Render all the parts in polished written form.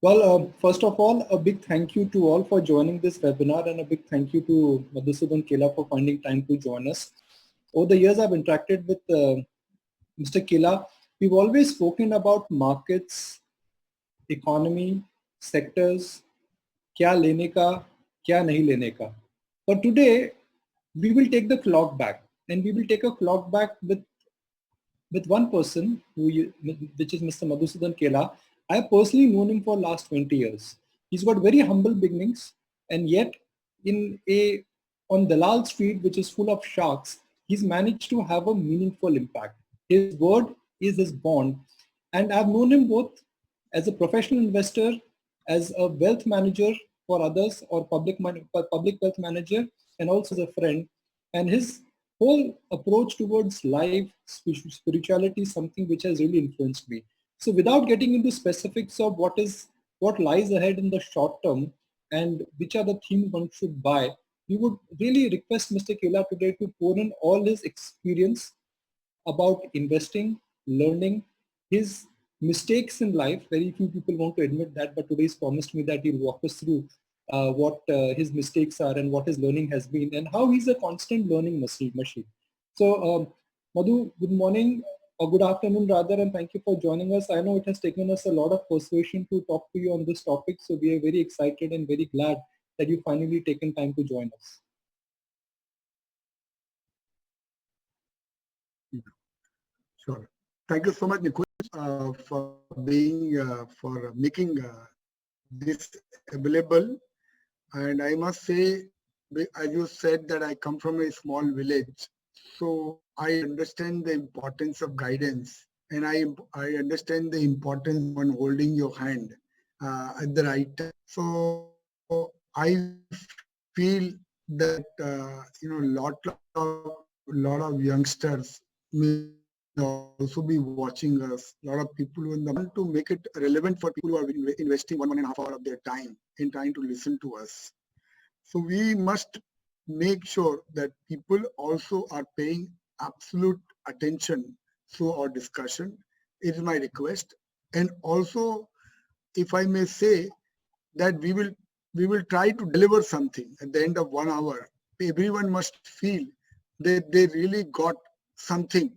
First of all, a big thank you to all for joining this webinar and a big thank you to Madhusudan Kela for finding time to join us. Over the years, I've interacted with Mr. Kela. We've always spoken about markets, economy, sectors, क्या लेने का, क्या नहीं लेने का. But today, we will take the clock back, and we will take a clock back with one person, which is Mr. Madhusudan Kela. I have personally known him for last 20 years. He's got very humble beginnings, and yet on Dalal Street, which is full of sharks, he's managed to have a meaningful impact. His word is his bond, and I've known him both as a professional investor, as a wealth manager for others, or public wealth manager, and also as a friend. And his whole approach towards life, spirituality is something which has really influenced me. So without getting into specifics of what lies ahead in the short term and which are the themes one should buy, we would really request Mr. Kela today to pour in all his experience about investing, learning, his mistakes in life. Very few people want to admit that, but today he's promised me that he'll walk us through what his mistakes are and what his learning has been and how he's a constant learning machine. So, Madhu, good morning or good afternoon rather, and thank you for joining us. I know it has taken us a lot of persuasion to talk to you on this topic, so we are very excited and very glad that you finally taken time to join us. Sure. Thank you so much, Nikunj, for making this available. And I must say, as you said, that I come from a small village, so I understand the importance of guidance, and I understand the importance on holding your hand at the right time. So I feel that lot of youngsters may also be watching us. A lot of people who want to make it relevant for people who are investing 1.5 hours of their time in trying to listen to us. So we must make sure that people also are paying absolute attention to our discussion. It is my request. And also, if I may say, that we will try to deliver something at the end of 1 hour. Everyone must feel that they really got something,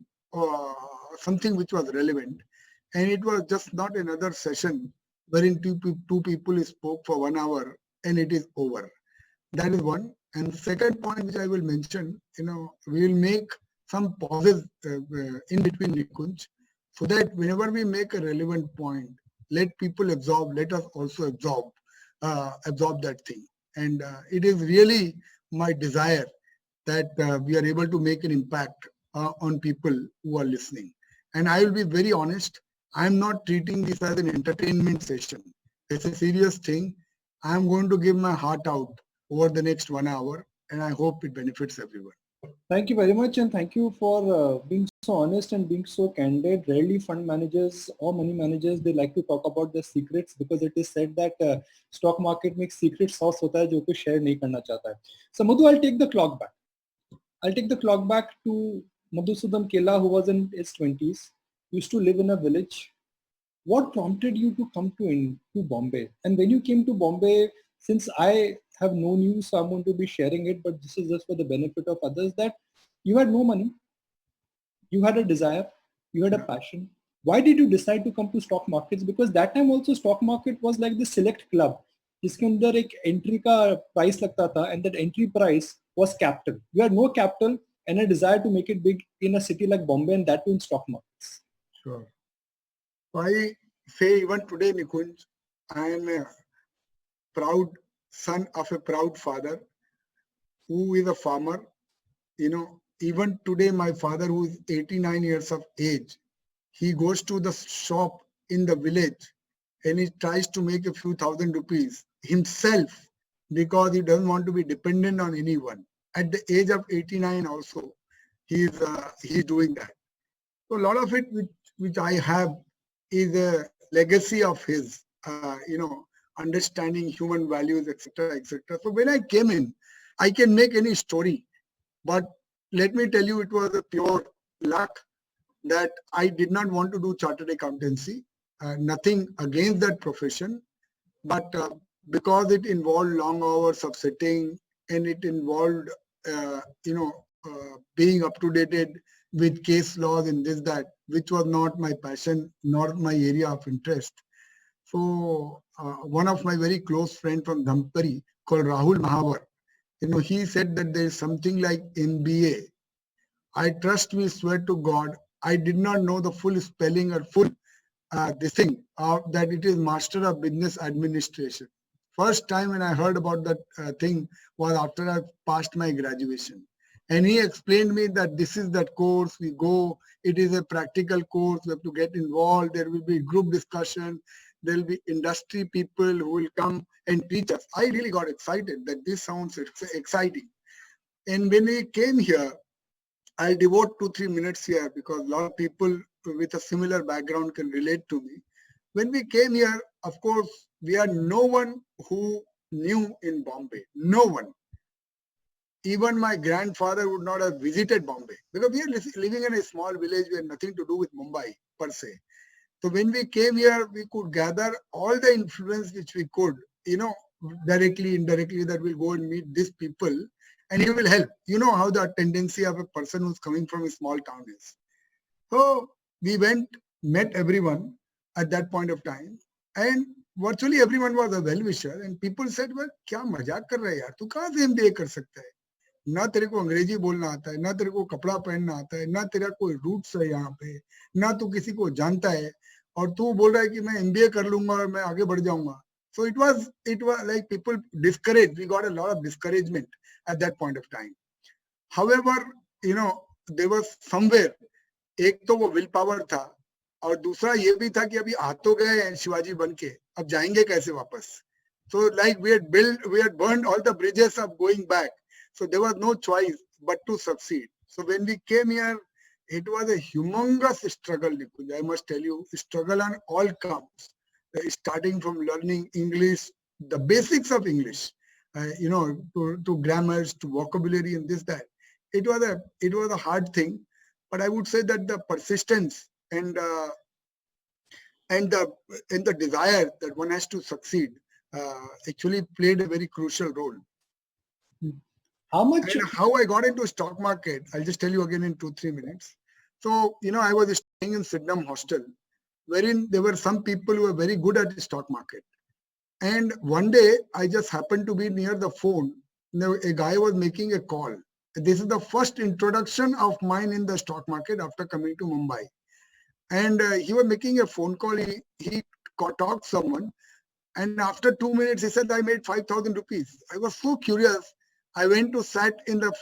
something which was relevant, and it was just not another session wherein two people spoke for 1 hour and it is over. That is one. And the second point which I will mention, we will make some pauses in between, Nikunj, so that whenever we make a relevant point, let people absorb, let us also absorb that thing. And it is really my desire that we are able to make an impact on people who are listening. And I will be very honest, I am not treating this as an entertainment session. It's a serious thing. I am going to give my heart out over the next 1 hour, and I hope it benefits everyone. Thank you very much, and thank you for being so honest and being so candid. Rarely fund managers or money managers, they like to talk about their secrets, because it is said that stock market में एक secret sauce होता है जो कोई share नहीं करना चाहता है. So Madhu, I'll take the clock back. I'll take the clock back to Madhusudan Kela, who was in his 20s, used to live in a village. What prompted you to come to Bombay? And when you came to Bombay, since I have known you, so I'm going to be sharing it, but this is just for the benefit of others, that you had no money, you had a desire, you had a passion. Why did you decide to come to stock markets? Because that time also stock market was like the select club, जिसके अंदर एक entry का price लगता था, and that entry price was capital. You had no capital and a desire to make it big in a city like Bombay, and that too in stock markets. Sure. I say even today, Nikunj, I am a proud son of a proud father who is a farmer. Even today, my father, who is 89 years of age, he goes to the shop in the village and he tries to make a few thousand rupees himself, because he doesn't want to be dependent on anyone. At the age of 89 also, he's doing that. So a lot of it which I have is a legacy of his, understanding human values, etc., etc. So when I came in, I can make any story, but let me tell you, it was a pure luck that I did not want to do chartered accountancy. Nothing against that profession, but because it involved long hours of sitting and it involved, being up to date with case laws and this, that, which was not my passion, nor my area of interest. So one of my very close friend from Dhampari called Rahul Mahavar, he said that there is something like MBA. I trust me, swear to God, I did not know the full spelling or full this thing that it is Master of Business Administration. First time when I heard about that thing was after I passed my graduation. And he explained me that this is that course we go. It is a practical course. We have to get involved. There will be group discussion. There will be industry people who will come and teach us. I really got excited that this sounds exciting. And when we came here, I'll devote 2-3 minutes here because a lot of people with a similar background can relate to me. When we came here, of course, we had no one who knew in Bombay. No one. Even my grandfather would not have visited Bombay because we are living in a small village. We had nothing to do with Mumbai per se. So when we came here, we could gather all the influence which we could, directly, indirectly, that we'll go and meet these people and he will help. You know how the tendency of a person who's coming from a small town is. So we went, met everyone at that point of time, and virtually everyone was a well-wisher. And people said, "Well, क्या मजाक कर रहा है यार? तू कहाँ से MBA कर सकता है? ना तेरे को अंग्रेजी बोलना आता है, ना तेरे को कपड़ा पहनना आता है, ना तेरा कोई रूट्स है यहाँ पे, ना तू किसी को जानता है, और तू बोल रहा है कि मैं MBA कर लूंगा और मैं आगे बढ़ जाऊंगा." So it was like people discouraged. We got a lot of discouragement at that point of time. However, there was somewhere, एक तो वो विल पावर था और दूसरा ये भी था कि अभी आ तो गए हैं शिवाजी बन के, अब जाएंगे कैसे वापस. So like we had burned all the bridges of going back. So there was no choice but to succeed. So when we came here, it was a humongous struggle, Nikunj. I must tell you, struggle on all counts. Starting from learning English, the basics of English, to grammars, to vocabulary and this, that. It was a hard thing, but I would say that the persistence and the desire that one has to succeed actually played a very crucial role. How I got into stock market, I'll just tell you again in 2-3 minutes. So, I was staying in Sydenham hostel, wherein there were some people who were very good at the stock market. And one day, I just happened to be near the phone. A guy was making a call. This is the first introduction of mine in the stock market after coming to Mumbai. And he was making a phone call. He talked someone. And after 2 minutes, he said, I made 5,000 rupees. I was so curious. I went to sat in the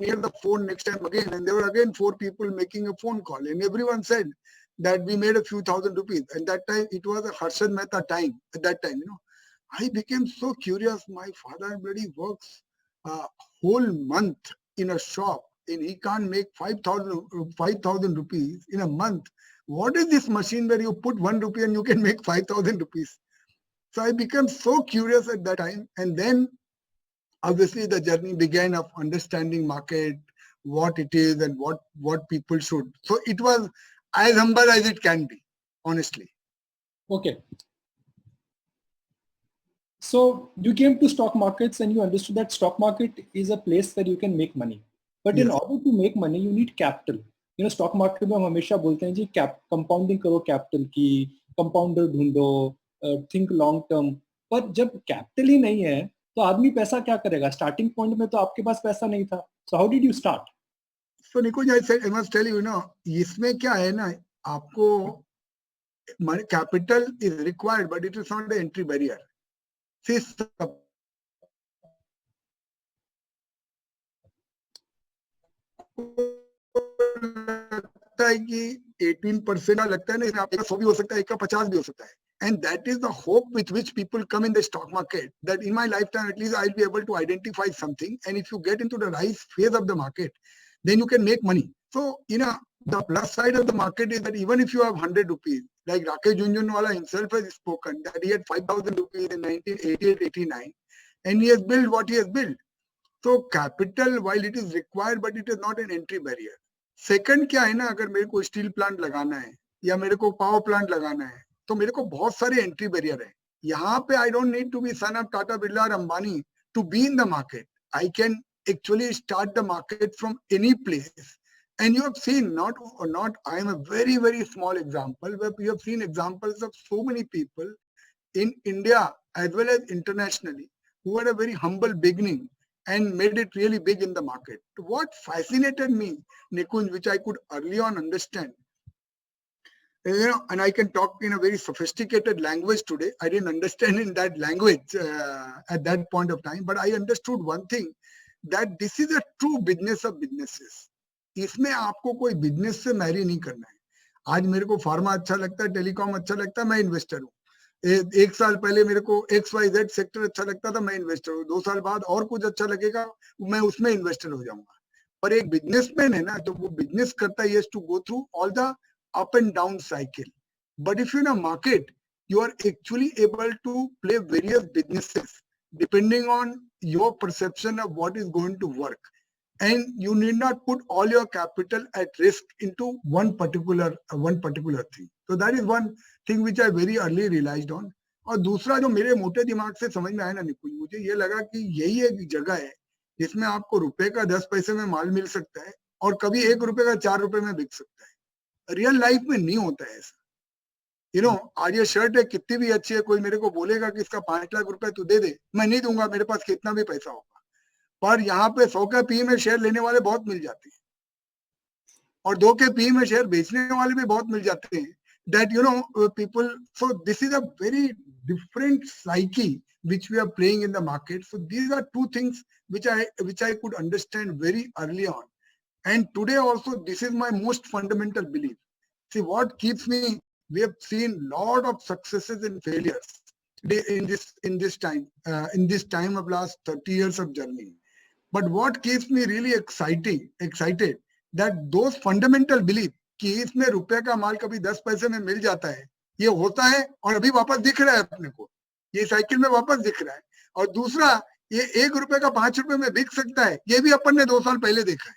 near the phone next time again. And there were again 4 people making a phone call. And everyone said that we made a few thousand rupees. And that time, it was a Harshad Mehta time. At that time, I became so curious. My father bloody works a whole month in a shop and he can't make 5,000 rupees in a month. What is this machine where you put 1 rupee and you can make 5,000 rupees? So I became so curious at that time. And then obviously the journey began of understanding market, what it is and what people should. So it was as humble as it can be, honestly. Okay. So you came to stock markets and you understood that stock market is a place where you can make money. But in order to make money, you need capital. Stock market में हम हमेशा बोलते हैं जी compounding करो capital की, compounder ढूंढो, think long term. पर जब कैपिटल ही नहीं है तो आदमी पैसा क्या करेगा? स्टार्टिंग पॉइंट में तो आपके पास पैसा नहीं था. So how did you start? So Nikunj, I must tell you, इसमें क्या है ना, आपको capital is required but it is not the entry barrier. लगता है कि 18% लगता है ना, इसमें आपका 100 भी हो सकता है, एक का 50 भी हो सकता है. And that is the hope with which people come in the stock market, that in my lifetime at least I'll be able to identify something, and if you get into the rise phase of the market, then you can make money. So the plus side of the market is that even if you have 100 rupees, like Rakesh Jhunjhunwala himself has spoken that he had 5,000 rupees in 1988-89 and he has built what he has built. So capital, while it is required, but it is not an entry barrier. Second क्या है ना, अगर मेरे को steel plant लगाना है या मेरे को पावर प्लांट लगाना है तो मेरे को बहुत सारे एंट्री बैरियर है. यहाँ पे I don't need to be son of Tata, Birla or Ambani to be in the market. I can actually start the market from any place. And you have seen, not I am a very, very small example, but you have seen examples of so many people in India as well as internationally who had a very humble beginning and made it really big in the market. What fascinated me, Nikunj, which I could early on understand, and I can talk in a very sophisticated language today. I didn't understand in that language at that point of time, but I understood one thing, that this is a true business of businesses. इसमें आपको कोई business से Mary नहीं करना है. आज मेरे को फार्मा अच्छा लगता है, टेलीकॉम अच्छा लगता है, मैं इन्वेस्टर हूँ. एक साल पहले मेरे को XYZ सेक्टर अच्छा लगता था, मैं इन्वेस्टर हूँ. 2 साल बाद और कुछ अच्छा लगेगा, मैं उसमें इन्वेस्टर हो जाऊंगा. पर एक बिजनेसमैन है ना, तो वो बिजनेस करता है, to go through all the up and down cycle. But if you're in a market, you are actually able to play various businesses depending on your perception of what is going to work. And you need not put all your capital at risk into one particular thing. So that is one thing which I very early realized on. और दूसरा जो मेरे मोटे दिमाग से समझ में आया ना निकुंज, मुझे ये लगा कि यही एक जगह है जिसमें आपको रुपए का 10 पैसे में माल मिल सकता है और कभी 1 रुपए का 4 रुपए में बिक सकता है. रियल लाइफ में नहीं होता है ऐसा. आज ये शर्ट है, कितनी भी अच्छी है, कोई मेरे को बोलेगा कि इसका 5 लाख रुपए तू दे दे, मैं नहीं दूंगा, मेरे पास कितना भी पैसा होगा. पर यहाँ पे 100 के पी में शेयर लेने वाले बहुत मिल जाते हैं और 2 के पी में शेयर बेचने वाले भी बहुत मिल जाते हैं. That people, so this is a very different psyche which we are playing in the market. So these are two things which I could understand very early on. And today also, this is my most fundamental belief. See, what keeps me, we have seen lot of successes and failures in this time of last 30 years of journey. But what keeps me really excited, that those fundamental belief कि इसमें रुपए का माल कभी 10 पैसे में मिल जाता है, ये होता है और अभी वापस दिख रहा है अपने को, ये साइकिल में वापस दिख रहा है. और दूसरा, ये 1 रुपए का 5 रुपए में बिक सकता है, ये भी अपन ने 2 साल पहले देखा है.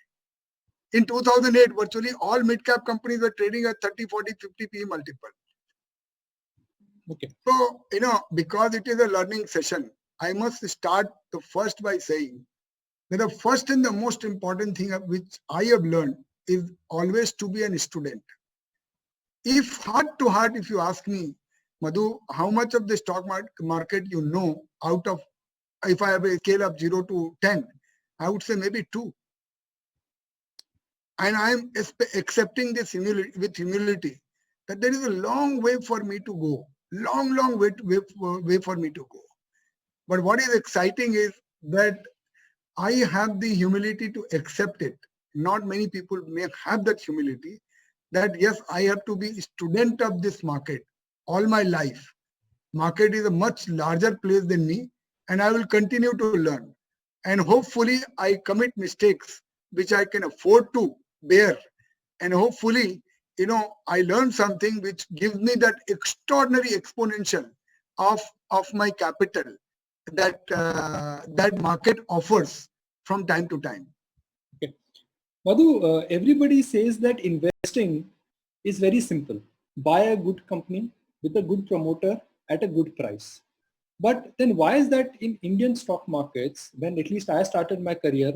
In 2008, virtually all mid-cap companies were trading at 30, 40, 50 PE multiple. Okay. So, because it is a learning session, I must start the first by saying that the first and the most important thing which I have learned is always to be a student. If heart to heart, if you ask me, Madhu, how much of the stock market you know out of, if I have a scale of 0 to 10, I would say maybe 2. And I am accepting this with humility, that there is a long way for me to go, long way for me to go. But what is exciting is that I have the humility to accept it. Not many people may have that humility, that yes, I have to be a student of this market all my life. Market is a much larger place than me, and I will continue to learn. And hopefully I commit mistakes which I can afford to bear. And hopefully, I learn something which gives me that extraordinary exponential of my capital that market offers from time to time. Okay. Madhu, everybody says that investing is very simple. Buy a good company with a good promoter at a good price. But then why is that in Indian stock markets, when at least I started my career,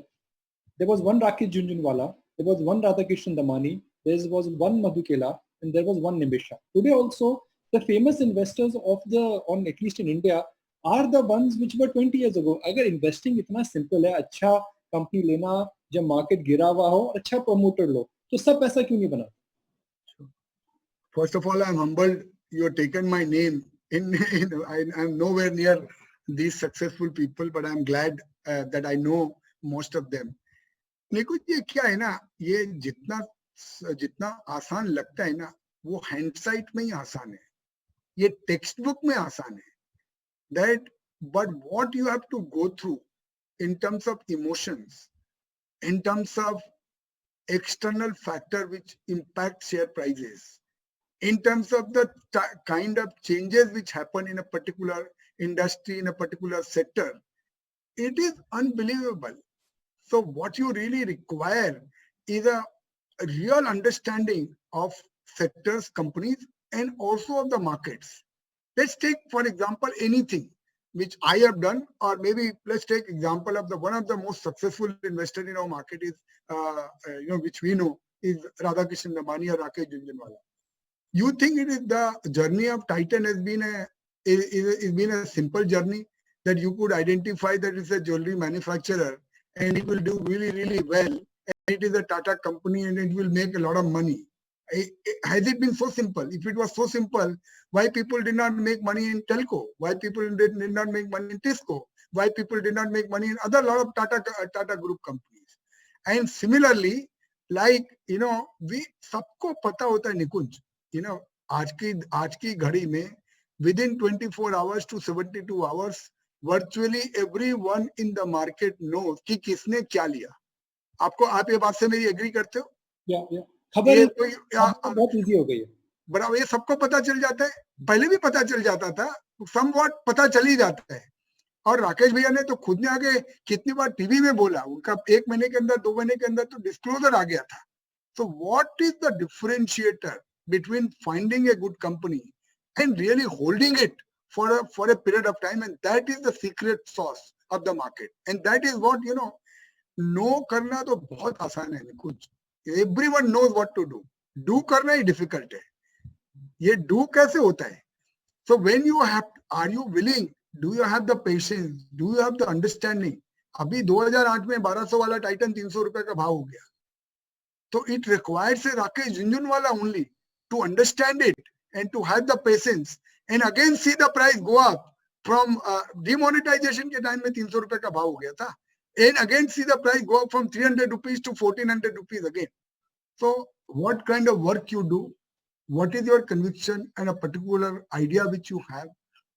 there was one Rakesh Jhunjhunwala, there was one Radhakishan Damani, there was one Madhu Kela, and there was one Nimisha. Today also, the famous investors on at least in India, are the ones which were 20 years ago. अगर investing इतना simple है, अच्छा company लेना, जब market गिरा हुआ हो, अच्छा प्रमोटर लो, तो सब पैसा क्यों नहीं बना? First of all, I'm humbled. You have taken my name. I'm nowhere near these successful people, but I'm glad that I know most of them. निकुंज, ये क्या है ना, ये जितना आसान लगता है ना, वो हैंडसाइट में ही आसान है, ये टेक्स्ट बुक में आसान है. But what you have to go through in terms of emotions, in terms of external factor which impact share prices, in terms of the kind of changes which happen in a particular industry, in a particular sector, it is unbelievable. So what you really require is a real understanding of sectors, companies, and also of the markets. Let's take, for example, anything which I have done, or maybe let's take example of the one of the most successful investor in our market is, which we know is Radhakrishnan Ambani or Rakesh Jhunjhunwala. You think it is the journey of Titan has been a simple journey, that you could identify that it's a jewelry manufacturer and it will do really, really well, and it is a Tata company and it will make a lot of money. Has it been so simple? If it was so simple, why people did not make money in telco? Why people did not make money in Tisco? Why people did not make money in other lot of Tata group companies? And similarly, like, we सबको पता होता है निकुंज, आज की घड़ी में within 24 hours to 72 hours, virtually everyone in the market knows कि किसने क्या लिया. आप ये बात से मेरी एग्री करते हो? या खबर बहुत इजी हो गई है. बराबर, ये सबको पता चल जाता है. पहले भी पता चल जाता था, समवॉट पता चल ही जाता है. और राकेश भैया ने तो खुद ने आगे कितनी बार टीवी में बोला, उनका 1 महीने के अंदर 2 महीने के अंदर तो डिस्क्लोजर आ गया था. So what is the differentiator between finding a good company and really holding it for a period of time? And that is the secret sauce of the market. And that is what, know करना तो बहुत आसान है कुछ. Everyone knows what to do. Do करना ही difficult है. ये do कैसे होता है? So when you have, are you willing? Do you have the patience? Do you have the understanding? अभी 2008 में 1200 वाला टाइटन 300 रुपए का भाव हो गया. So it requires a Rakesh Jhunjhunwala only to understand it and to have the patience and again see the price go up from demonetization के time में 300 रुपए का भाव हो गया था, and again see the price go up from 300 rupees to 1400 rupees again. So what kind of work you do, what is your conviction and a particular idea which you have,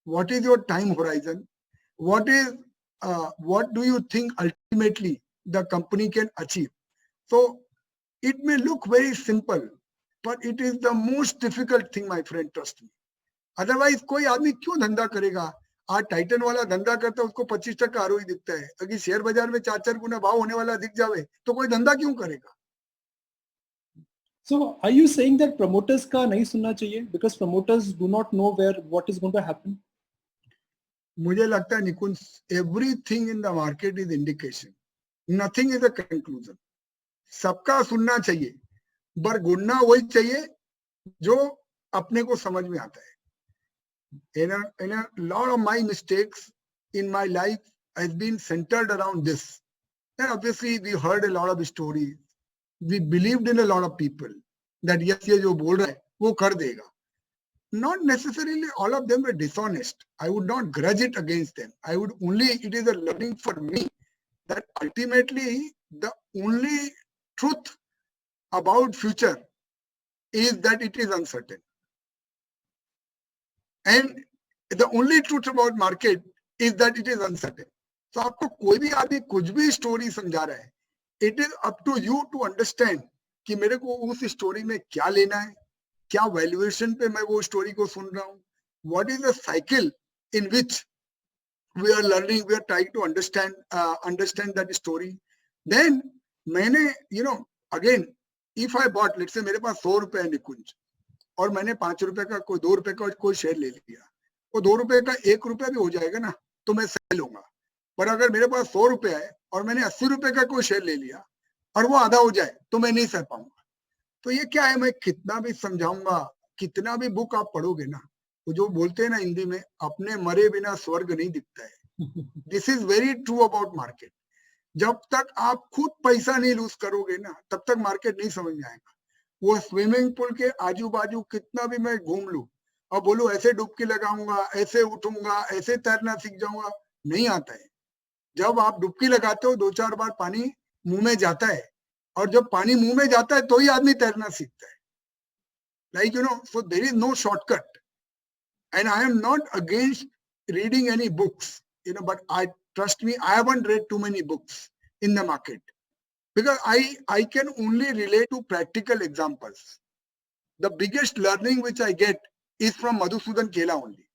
what is your time horizon, what do you think ultimately the company can achieve. So it may look very simple, but it is the most difficult thing, my friend, trust me. Otherwise, कोई आदमी क्यों धंधा करेगा? आज Titan वाला धंधा करता है, उसको 25% आरओई दिखता है. अगर शेयर बाजार में 4-4 गुना भाव होने वाला दिख जावे तो कोई धंधा क्यों करेगा? So are you saying that promoters का नहीं सुनना चाहिए because promoters do not know what is going to happen? मुझे लगता है निकुंज, everything in the market is indication. Nothing is a conclusion. सबका सुनना चाहिए, पर गुनना वही चाहिए जो अपने को समझ में आता है. In a lot of my mistakes in my life has been centered around this. And obviously we heard a lot of stories. We believed in a lot of people that yes, ये जो बोल रहा है वो कर देगा. Not necessarily all of them were dishonest. I would not grudge it against them. It is a learning for me that ultimately the only truth about future is that it is uncertain. And the only truth about market is that it is uncertain. So आपको कोई भी आदमी कुछ भी story समझा रहा है, it is up to you to understand कि मेरे को उस स्टोरी में क्या लेना है, क्या वैल्यूएशन पे मैं वो स्टोरी को सुन रहा हूँ, what is the cycle in which we are learning, we are trying to understand that story. Then मैंने, again, if I bought, let's say मेरे पास 100 रुपए है निकुंज और मैंने 5 रुपए का कोई 2 रुपए का कोई शेयर ले लिया, वो 2 रुपए का 1 रुपया भी हो जाएगा ना तो मैं सह लूंगा. पर अगर मेरे पास 100 रुपए है और मैंने 80 रुपए का कोई शेयर ले लिया और वो आधा हो जाए तो मैं नहीं सह पाऊंगा. तो ये क्या है, मैं कितना भी समझाऊंगा, कितना भी बुक आप पढ़ोगे ना, वो जो बोलते हैं ना हिंदी में, अपने मरे बिना स्वर्ग नहीं दिखता है. This is very true about market. जब तक आप खुद पैसा नहीं लूज करोगे ना, तब तक मार्केट नहीं समझ में आएगा. वो स्विमिंग पूल के आजू बाजू कितना भी मैं घूम लूं और बोलूं ऐसे डुबकी लगाऊंगा, ऐसे उठूंगा, ऐसे तैरना सीख जाऊंगा, नहीं आता है. जब आप डुबकी लगाते हो 2-4 बार पानी मुंह में जाता है, और जब पानी मुंह में जाता है तो ही आदमी तैरना सीखता है. Like, so there is no shortcut. And I am not against reading any books, but trust me, I haven't read too many books in the market because I can only relate to practical examples. The biggest learning which I get is from Madhusudan Kela only.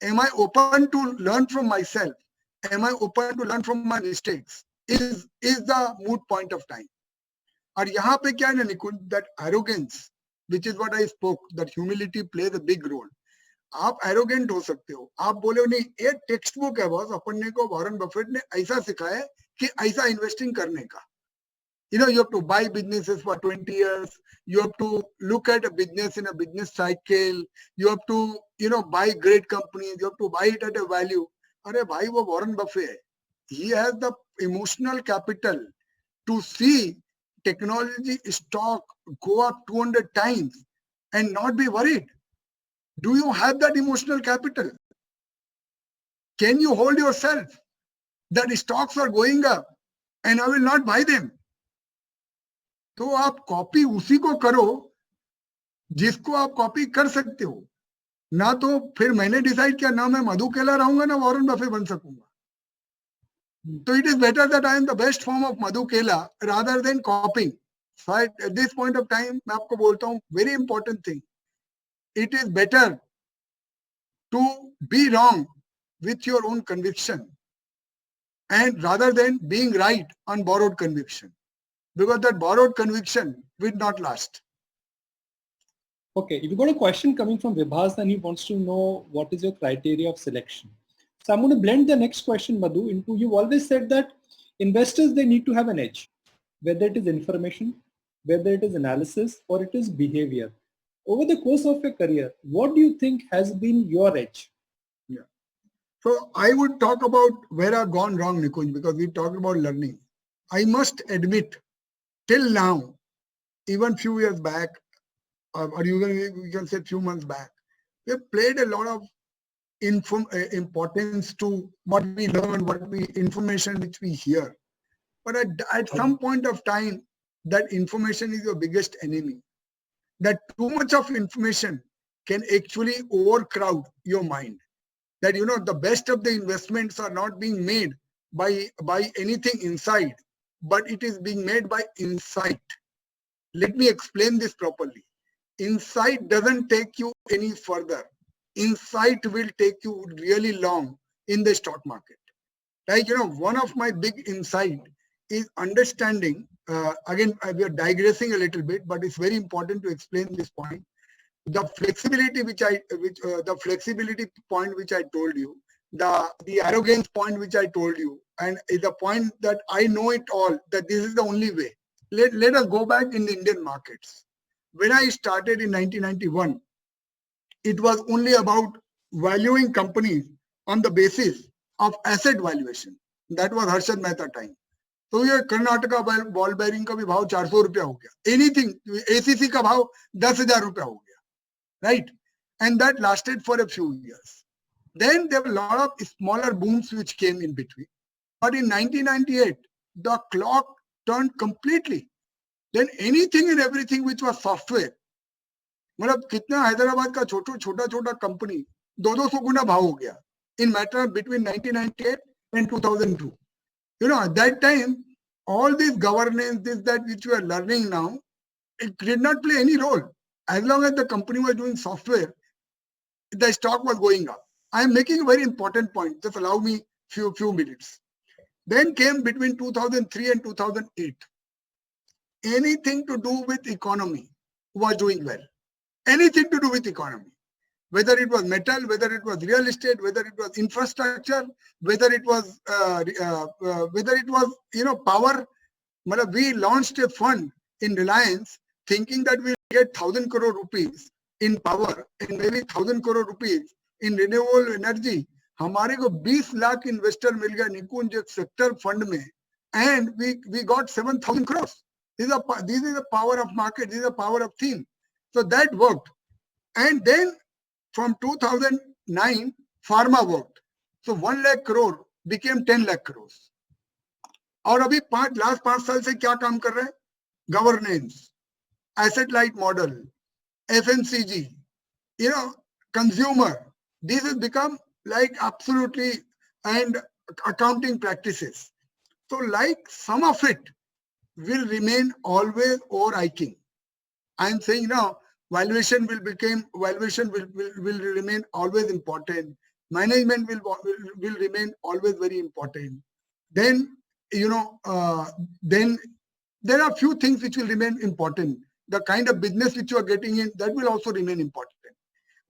Am I open to learn from myself? Am I open to learn from my mistakes? Is the moot point of time. और यहाँ पे क्या है ना निकुंज, that arrogance, which is what I spoke, that humility plays a big role. आप arrogant हो सकते हो, आप बोले नहीं ये टेक्स्ट बुक है बॉस, अपन को वॉरेन बफेट ने ऐसा सिखाया है कि ऐसा इन्वेस्टिंग करने का. You know, you have to buy businesses for 20 years. You have to look at a business in a business cycle. You have to, buy great companies. You have to buy it at a value. अरे भाई वो Warren Buffett है. He has the emotional capital to see technology stock go up 200 times and not be worried. Do you have that emotional capital? Can you hold yourself that stocks are going up and I will not buy them? तो आप copy उसी को करो जिसको आप copy कर सकते हो ना. तो फिर मैंने डिसाइड किया ना मैं मधु केला रहूंगा ना वॉरेन बफे बन सकूंगा. तो it is better that I am the best form of Madhu Kela rather than copying. So at this point of time मैं आपको बोलता हूँ very important thing, it is better to be wrong with your own conviction and rather than being right on borrowed conviction, because that borrowed conviction will not last. Okay, if you got a question coming from Vibhas and he wants to know what is your criteria of selection. So I'm going to blend the next question, Madhu, into you've always said that investors, they need to have an edge, whether it is information, whether it is analysis, or it is behavior. Over the course of your career, what do you think has been your edge? Yeah. So I would talk about where I've gone wrong, Nikunj, because we talked about learning. I must admit, till now, even few years back, or you can say few months back, we have played a lot of importance to what we learn, information which we hear. But at some point of time, that information is your biggest enemy. That too much of information can actually overcrowd your mind. That the best of the investments are not being made by anything inside, but it is being made by insight. Let me explain this properly. Insight doesn't take you any further. Insight will take you really long in the stock market. Like, one of my big insight is understanding, again, we are digressing a little bit, but it's very important to explain this point. The flexibility the flexibility point which I told you, the arrogance point which I told you, and the point that I know it all, that this is the only way. Let us go back in the Indian markets. When I started in 1991, it was only about valuing companies on the basis of asset valuation. That was Harshad Mehta time. तो ये Karnataka ball bearing का भी भाव 400 रुपया हो गया. Anything ACC का भाव 10,000 रुपया हो गया. Right? And that lasted for a few years. Then there were a lot of smaller booms which came in between. But in 1998, the clock turned completely. Then anything and everything which was software, मतलब कितना हैदराबाद का छोटा छोटा company 200 गुना भाव हो गया in matter between 1998 and 2002. At that time, all this governance, that which we are learning now, it did not play any role. As long as the company was doing software, the stock was going up. I am making a very important point. Just allow me few minutes. Then came between 2003 and 2008. Anything to do with economy was doing well. Anything to do with economy. Whether it was metal, whether it was real estate, whether it was infrastructure, whether it was power. We launched a fund in Reliance thinking that we'll get 1,000 crore rupees in power and maybe 1,000 crore rupees in renewable energy. हमारे को 20 lakh investor मिल गया निकुंज एक sector fund में, and we got 7,000 crores. This is the power of market. This is the power of theme. So that worked. And then from 2009, pharma worked. So 1 lakh crore became 10 lakh crores. और अभी last 5 साल से क्या काम कर रहे हैं? Governance, asset light model, FMCG, consumer. This has become like absolutely, and accounting practices. So like some of it will remain always overarching. I am saying now valuation will remain always important. Management will remain always very important. Then then there are few things which will remain important. The kind of business which you are getting in, that will also remain important.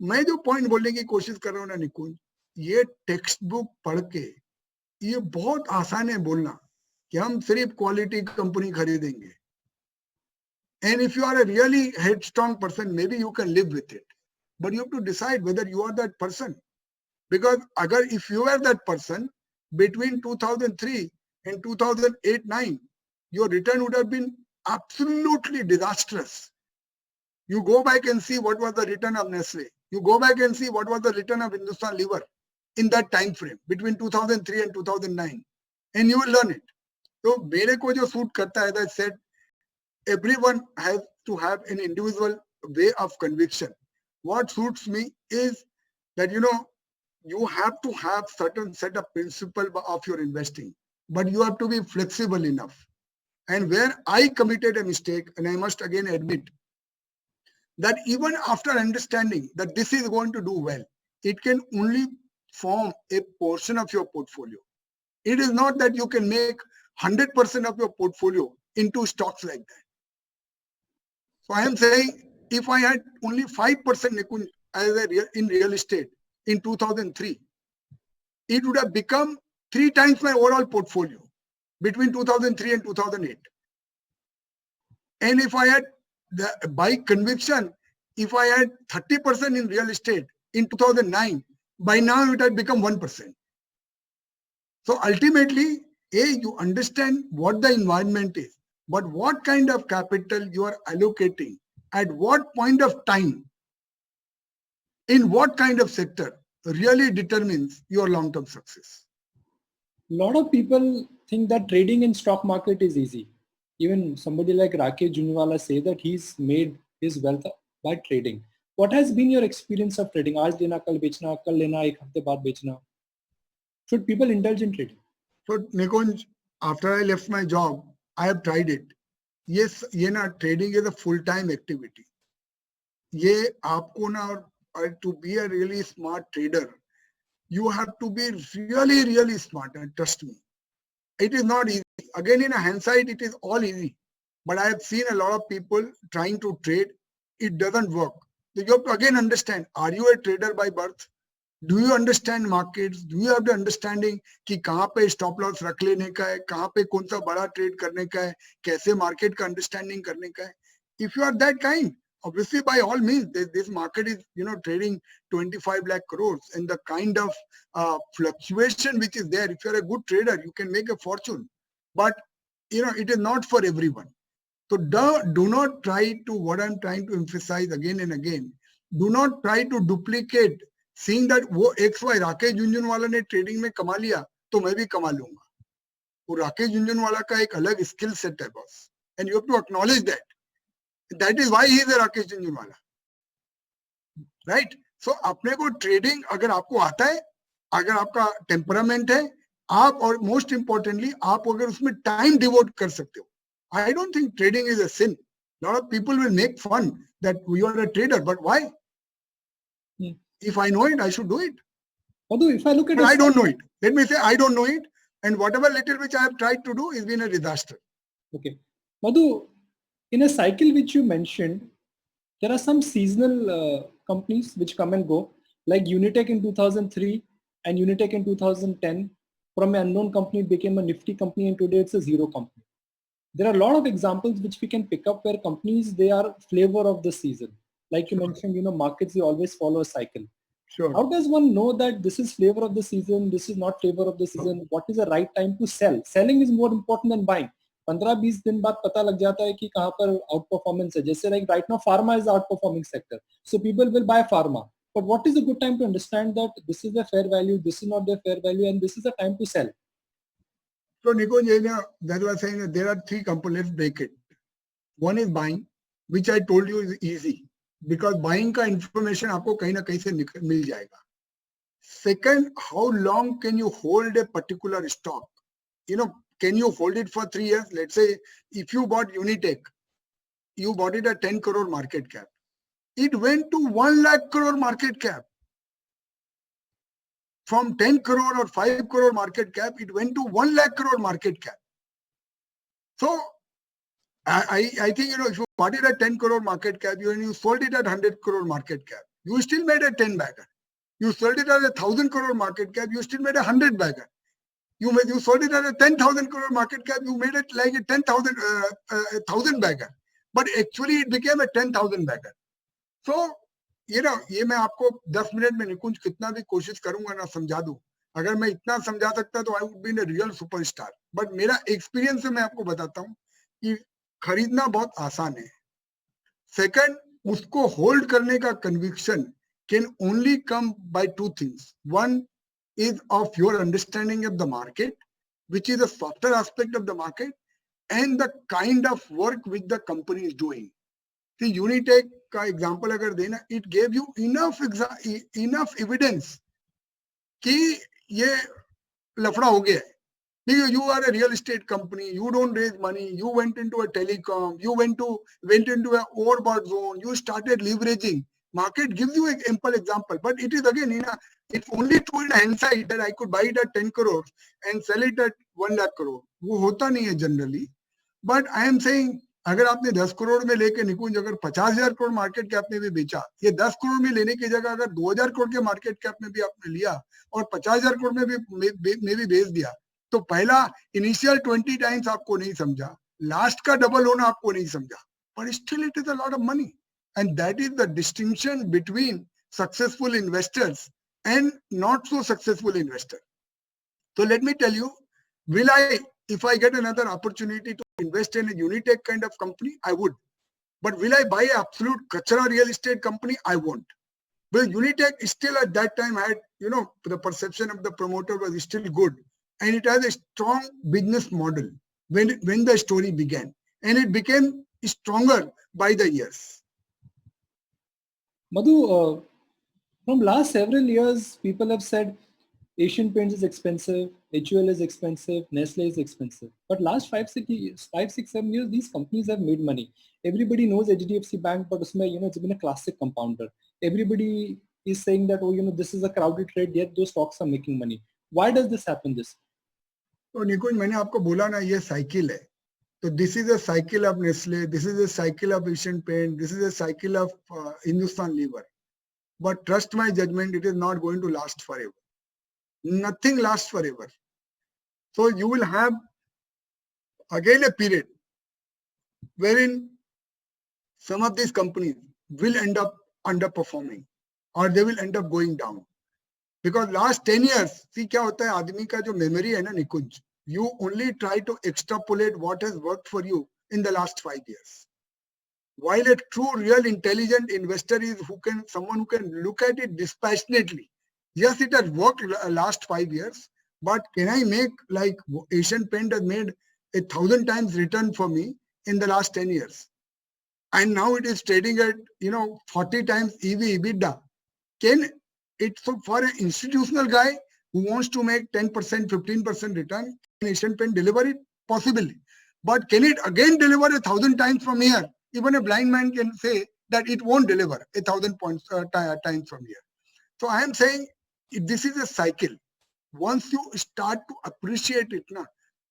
मैं जो point बोलने की कोशिश कर रहा हूँ ना निकुंज, ये टेक्स्ट बुक पढ़ के ये बहुत आसान है बोलना कि हम सिर्फ क्वालिटी कंपनी खरीदेंगे. And if you are a really headstrong person, maybe you can live with it. But you have to decide whether you are that person. Because if you are that person, between 2003 and 2008-9, your return would have been absolutely disastrous. You go back and see what was the return of Nestle. You go back and see what was the return of Hindustan Lever in that time frame between 2003 and 2009. And you will learn it. So, मेरे को जो suit करता है, as I said, everyone has to have an individual way of conviction. What suits me is that, you have to have certain set of principle of your investing, but you have to be flexible enough. And where I committed a mistake, and I must again admit that even after understanding that this is going to do well, it can only form a portion of your portfolio. It is not that you can make 100% of your portfolio into stocks like that. So I am saying, if I had only 5% in real estate in 2003, it would have become 3 times my overall portfolio between 2003 and 2008. And if I had, by conviction, if I had 30% in real estate in 2009, by now it had become 1%. So ultimately, you understand what the environment is, but what kind of capital you are allocating, at what point of time, in what kind of sector, really determines your long-term success. A lot of people think that trading in stock market is easy. Even somebody like Rakesh Junwala say that he's made his wealth by trading. What has been your experience of trading? आज लेना कल बेचना, कल लेना एक हफ्ते बाद बेचना. Should people indulge in trading? So Nikunj, after I left my job, I have tried it. Yes, trading is a full-time activity. ये आपको ना, to be a really smart trader, you have to be really, really smart, and trust me, it is not easy. Again, in hindsight, it is all easy. But I have seen a lot of people trying to trade. It doesn't work. So you have to again understand, are you a trader by birth? Do you understand markets? Do you have the understanding कि कहाँ पे stop loss रख लेने का है, कहाँ पे कौन सा बड़ा trade करने का है, कैसे market का understanding करने का है? If you are that kind, obviously by all means, this market is trading 25 lakh crores, and the kind of fluctuation which is there, if you are a good trader, you can make a fortune. But it is not for everyone. So do not try to, what I'm trying to emphasize again and again, do not try to duplicate, seeing that वो XY Rakesh Jhunjhunwala ने trading में कमा लिया तो मैं भी कमा लूंगा. वो राकेश झुंझुनवाला का एक अलग स्किल सेट है boss, and you have to acknowledge that is why he is a Rakesh Jhunjhunwala, right? So अपने को ट्रेडिंग अगर आपको आता है, अगर आपका टेम्परामेंट है, आप, और मोस्ट इंपॉर्टेंटली आप अगर उसमें टाइम डिवोट कर सकते हो, I don't think trading is a sin. A lot of people will make fun that you are a trader, but why? If I know it, I should do it. Although if I look at but I don't know it. Let me say I don't know it, and whatever little which I have tried to do has been a disaster. Okay. Madhu, in a cycle which you mentioned, there are some seasonal companies which come and go, like Unitech in 2003 and Unitech in 2010. From an unknown company, it became a nifty company, and today it's a zero company. There are a lot of examples which we can pick up where companies, they are flavor of the season. Like you mentioned, markets, they always follow a cycle. Sure. How does one know that this is flavor of the season, this is not flavor of the season? What is the right time to sell? Selling is more important than buying. 15-20 दिन बाद पता लग जाता है कि कहाँ पर out performance है. जैसे like right now pharma is the outperforming sector, so people will buy pharma. But what is a good time to understand that this is the fair value, this is not the fair value, and this is the time to sell? So Nikunj, that was saying that there are 3 components. Let's break it. One is buying, which I told you is easy, because buying का information आपको कहीं ना कहीं से मिल जाएगा. Second, how long can you hold a particular stock? Can you hold it for 3 years? Let's say if you bought Unitech, you bought it at 10 crore market cap. It went to 1 lakh crore market cap. From 10 crore or 5 crore market cap, it went to 1 lakh crore market cap. So I think, if you bought it at 10 crore market cap, you sold it at 100 crore market cap, you still made a 10 bagger. You sold it at a 1,000 crore market cap, you still made a 100 bagger. You sold it at a 10,000 crore market cap, you made it like a 1,000 bagger. But actually it became a 10,000 bagger. So, ये मैं आपको 10 minute में निकुंज कितना भी कोशिश करूंगा ना समझा दूं, अगर मैं इतना समझा सकता तो I would be in real superstar. But मेरा एक्सपीरियंस से मैं आपको बताता हूं कि खरीदना बहुत आसान है. सेकंड, उसको होल्ड करने का conviction can only come by two things. One is of your understanding of the market, which is a softer aspect of the market, and the kind of work which the company is doing. See, Unitech का example अगर देना, it gave you enough evidence कि ये लफड़ा हो गया है. You are a real estate company. You don't raise money. You went into a telecom. You went into an overbought zone. You started leveraging. Market gives you an ample example, but it is again, it's only true in hindsight that I could buy it at 10 crores and sell it at 1 lakh crore. वो होता नहीं है generally. But I am saying, अगर आपने 10 करोड़ में लेके निकुंज अगर 50,000 crore market cap में भी बेचा, ये 10 करोड़ में लेने की जगह अगर 2,000 करोड़ के मार्केट कैप में भी आपने लिया और 50,000 करोड़ में भी बेच दिया, तो पहला इनिशियल 20 टाइम्स आपको नहीं समझा, लास्ट का डबल होना आपको नहीं समझा, but still it is a lot of money, and that is the distinction between successful investors and not so successful investors. So let me tell you, if I get another opportunity to invest in a Unitech kind of company, I would. But will I buy an absolute kachara real estate company? I won't. But Unitech still at that time had, the perception of the promoter was still good. And it has a strong business model when the story began. And it became stronger by the years. Madhu, from last several years, people have said Asian Paints is expensive, HUL is expensive, Nestle is expensive. But last 7 years, these companies have made money. Everybody knows HDFC Bank, but it's been a classic compounder. Everybody is saying that, this is a crowded trade, yet those stocks are making money. Why does this happen this? तो निकुंज, मैंने आपको बोला ना, ये cycle है. So this is a cycle of Nestle, this is a cycle of Asian Paint, this is a cycle of Hindustan Lever. But trust my judgment, it is not going to last forever. Nothing lasts forever. So you will have again a period wherein some of these companies will end up underperforming or they will end up going down. Because last 10 years, see क्या होता है, आदमी का जो memory है ना निकुंज, you only try to extrapolate what has worked for you in the last 5 years. While a true, real, intelligent investor is someone who can look at it dispassionately. Yes, it has worked last 5 years, but can I make like Asian Paint has made 1,000 times return for me in the last 10 years? And now it is trading at, 40 times EV/EBITDA. Can it, so for an institutional guy who wants to make 10%, 15% return, can Asian Paint deliver it? Possibly. But can it again deliver 1,000 times from here? Even a blind man can say that it won't deliver 1,000 times from here. So I am saying this is a cycle. Once you start to appreciate it,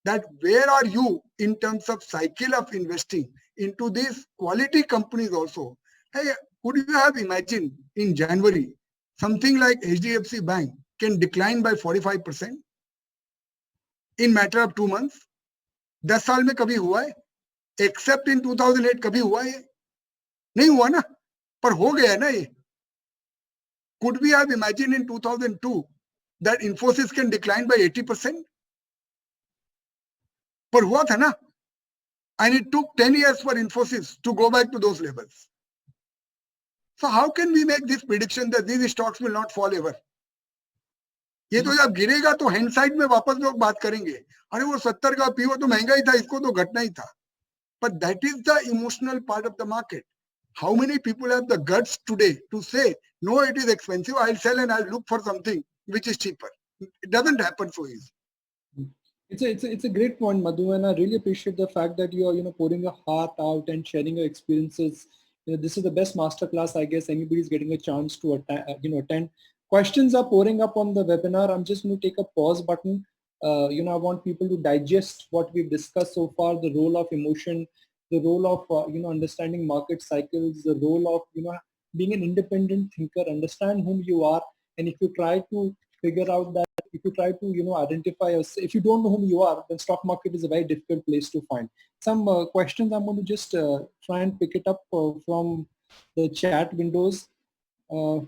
that where are you in terms of cycle of investing into these quality companies also. Hey, could you have imagined in January something like HDFC Bank can decline by 45% in matter of 2 months? 10 साल में कभी हुआ है? Except in 2008 कभी हुआ है? नहीं हुआ ना, पर हो गया ना ये. Could we have imagined in 2002 that Infosys can decline by 80%? पर हुआ था ना. And it took 10 years for Infosys to go back to those levels. So how can we make this prediction that these stocks will not fall ever? ये तो जब गिरेगा तो hindsight में वापस लोग बात करेंगे, अरे वो 70 का पीओ तो महंगा ही था, इसको तो घटना ही था. But that is the emotional part of the market. How many people have the guts today to say, no, it is expensive, I'll sell and I'll look for something which is cheaper? It doesn't happen so easy. It's a great point, Madhu, and I really appreciate the fact that you are pouring your heart out and sharing your experiences. This is the best masterclass I guess anybody's getting a chance to attend. Questions are pouring up on the webinar. I'm just going to take a pause button. I want people to digest what we've discussed so far: the role of emotion, the role of understanding market cycles, the role of being an independent thinker, understand whom you are, and if you try to figure out that, if you try to identify us, if you don't know whom you are, then stock market is a very difficult place to find. Some questions I'm going to just try and pick it up from the chat windows. Uh,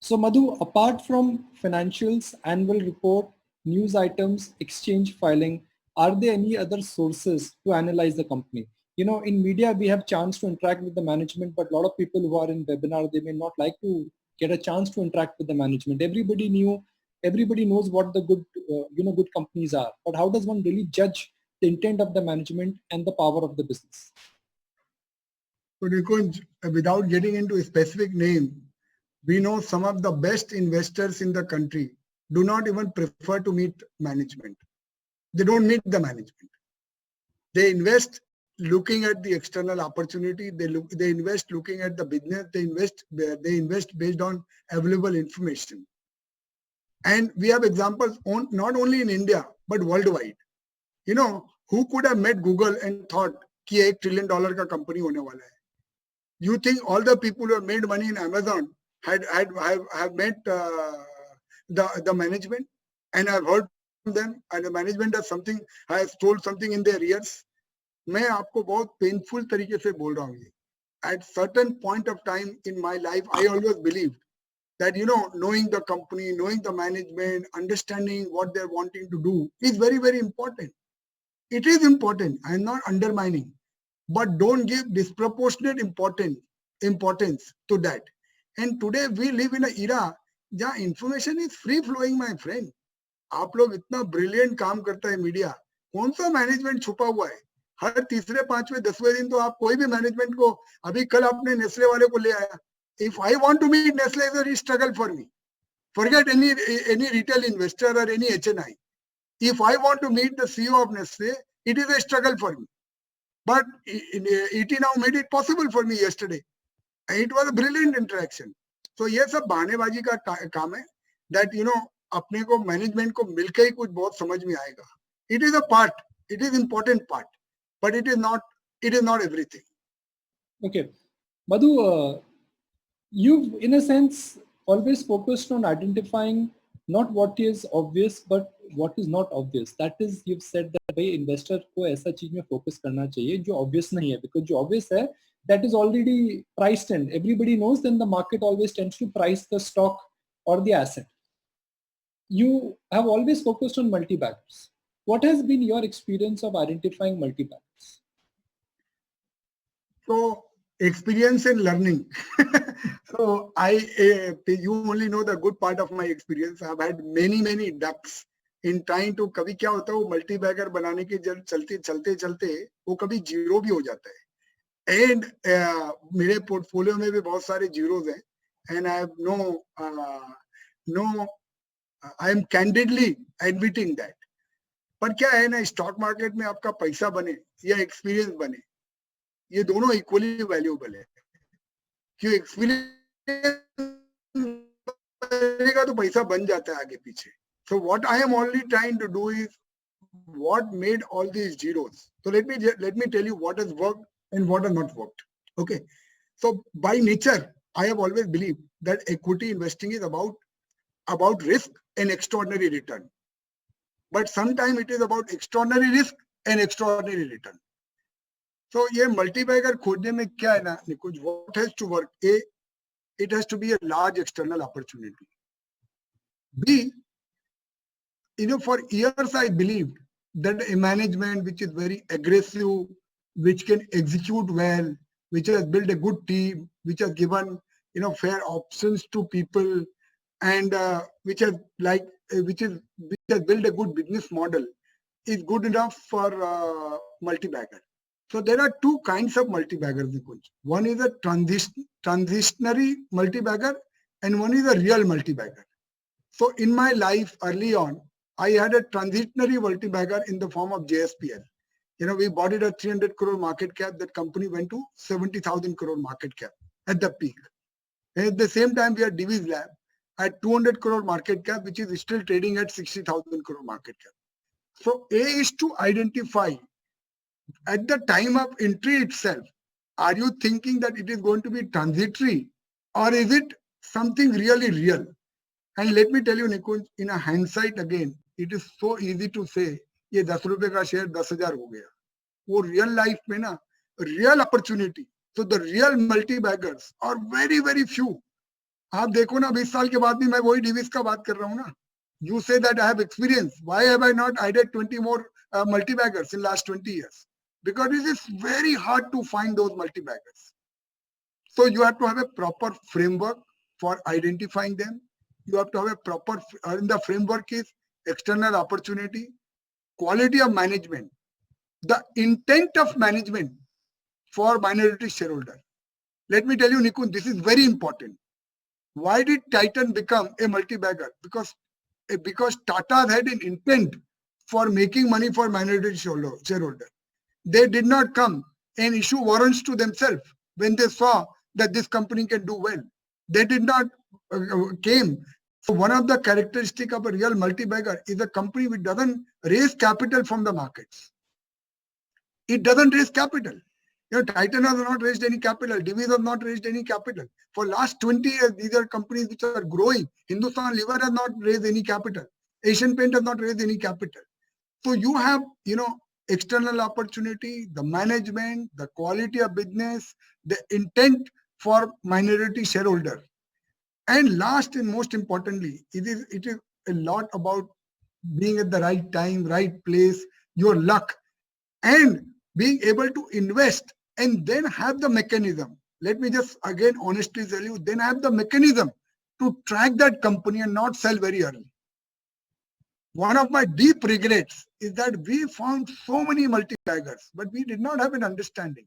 so Madhu, apart from financials, annual report, news items, exchange filing, are there any other sources to analyze the company? In media, we have chance to interact with the management, but a lot of people who are in webinar, they may not like to get a chance to interact with the management. Everybody knows what the good companies are, but how does one really judge the intent of the management and the power of the business? So Nikunj, without getting into a specific name, we know some of the best investors in the country do not even prefer to meet management. They don't meet the management. They invest looking at the external opportunity. They invest looking at the business. They invest based on available information. And we have examples not only in India but worldwide. Who could have met Google and thought कि $1 trillion का company होने वाला है? You think all the people who have made money in Amazon have met the management and have heard from them, and the management has told something in their ears? मैं आपको बहुत painful तरीके से बोल रहा हूँ ये. At certain point of time in my life, I always believed that knowing the company, knowing the management, understanding what they're wanting to do is very, very important. It is important. I am not undermining, but don't give disproportionate importance to that. And today we live in an era where information is free flowing, my friend. आप लोग इतना brilliant काम करता है media, कौन सा management छुपा हुआ है? हर तीसरे पांचवें 10वें दिन तो आप कोई भी मैनेजमेंट को, अभी कल आपने नेस्ले वाले को ले आया. If I want to meet Nestle, it's a struggle for me. Forget any retail investor or any HNI. If I want to meet the CEO of Nestle, it is a struggle for me. But ET now made it possible for me yesterday. And it was a brilliant interaction. So ये सब बहानेबाजी का काम है. That अपने को management को मिलकर ही कुछ बहुत समझ में आएगा. It is a part. It is important part, but it is not everything. Okay, Madhu, you've in a sense always focused on identifying not what is obvious but what is not obvious. That is, you've said that भाई investor को ऐसा चीज में focus करना चाहिए जो obvious नहीं है, because जो obvious है that is already priced in. Everybody knows, then the market always tends to price the stock or the asset. You have always focused on multi-baggers. What has been your experience of identifying multi-baggers? So experience and learning. So you only know the good part of my experience. I've had many ducks in trying to. कभी क्या होता है, वो multi bagger बनाने के जब चलते वो कभी जीरो भी हो जाता है. And मेरे पोर्टफोलियो में भी बहुत सारे जीरोज हैं. And I have I am candidly admitting that. पर क्या है ना, स्टॉक मार्केट में आपका पैसा बने या एक्सपीरियंस बने, ये दोनों इक्वली वैल्यूएबल है. क्यों? एक्सपीरियंस बनेगा तो पैसा बन जाता है आगे पीछे. So what I am only trying to do is what made all these zeros. So let me tell you what has worked and what has not worked. Okay. So by nature, I have always believed that equity investing is about risk and extraordinary return. But sometimes it is about extraordinary risk and extraordinary return. So ये multibagger खोजने में क्या है ना निकुंज, what has to work? A, it has to be a large external opportunity. B, for years I believed that a management which is very aggressive, which can execute well, which has built a good team, which has given fair options to people, and which has built a good business model, is good enough for multi-bagger. So there are two kinds of multi-baggers. One is a transitionary multi-bagger, and one is a real multi-bagger. So in my life early on, I had a transitionary multi-bagger in the form of JSPL. We bought it at 300 crore market cap. That company went to 70,000 crore market cap at the peak. And at the same time, we had Divi's Lab at 200 crore market cap, which is still trading at 60,000 crore market cap. So A is to identify at the time of entry itself, are you thinking that it is going to be transitory or is it something really real? And let me tell you, Nikunj, in a hindsight again, it is so easy to say, ये 10 रुपए का share 10,000 हो गया. वो real life में ना, real opportunity. So the real multi-baggers are very, very few. आप देखो ना 20 साल के बाद भी मैं वही डिविस का बात कर रहा हूँ ना. You say that I have experience. Why have I not added 20 more multi-baggers in last 20 years? Because it is very hard to find those multi-baggers. So you have to have a proper framework for identifying them. You have to have a proper, in the framework is external opportunity, quality of management, the intent of management for minority shareholder. Let me tell you, Nikun, this is very important. Why did Titan become a multi-bagger? Because Tata had an intent for making money for minority shareholder. They did not come and issue warrants to themselves when they saw that this company can do well. They did not came. So one of the characteristics of a real multi-bagger is a company which doesn't raise capital from the markets. It doesn't raise capital. Titan has not raised any capital. Divis has not raised any capital. For last 20 years, these are companies which are growing. Hindustan Liver has not raised any capital. Asian Paint has not raised any capital. So you have, external opportunity, the management, the quality of business, the intent for minority shareholder. And last and most importantly, it is a lot about being at the right time, right place, your luck, and being able to invest and then have the mechanism. Let me just again honestly tell you, then have the mechanism to track that company and not sell very early. One of my deep regrets is that we found so many multi-baggers, but we did not have an understanding.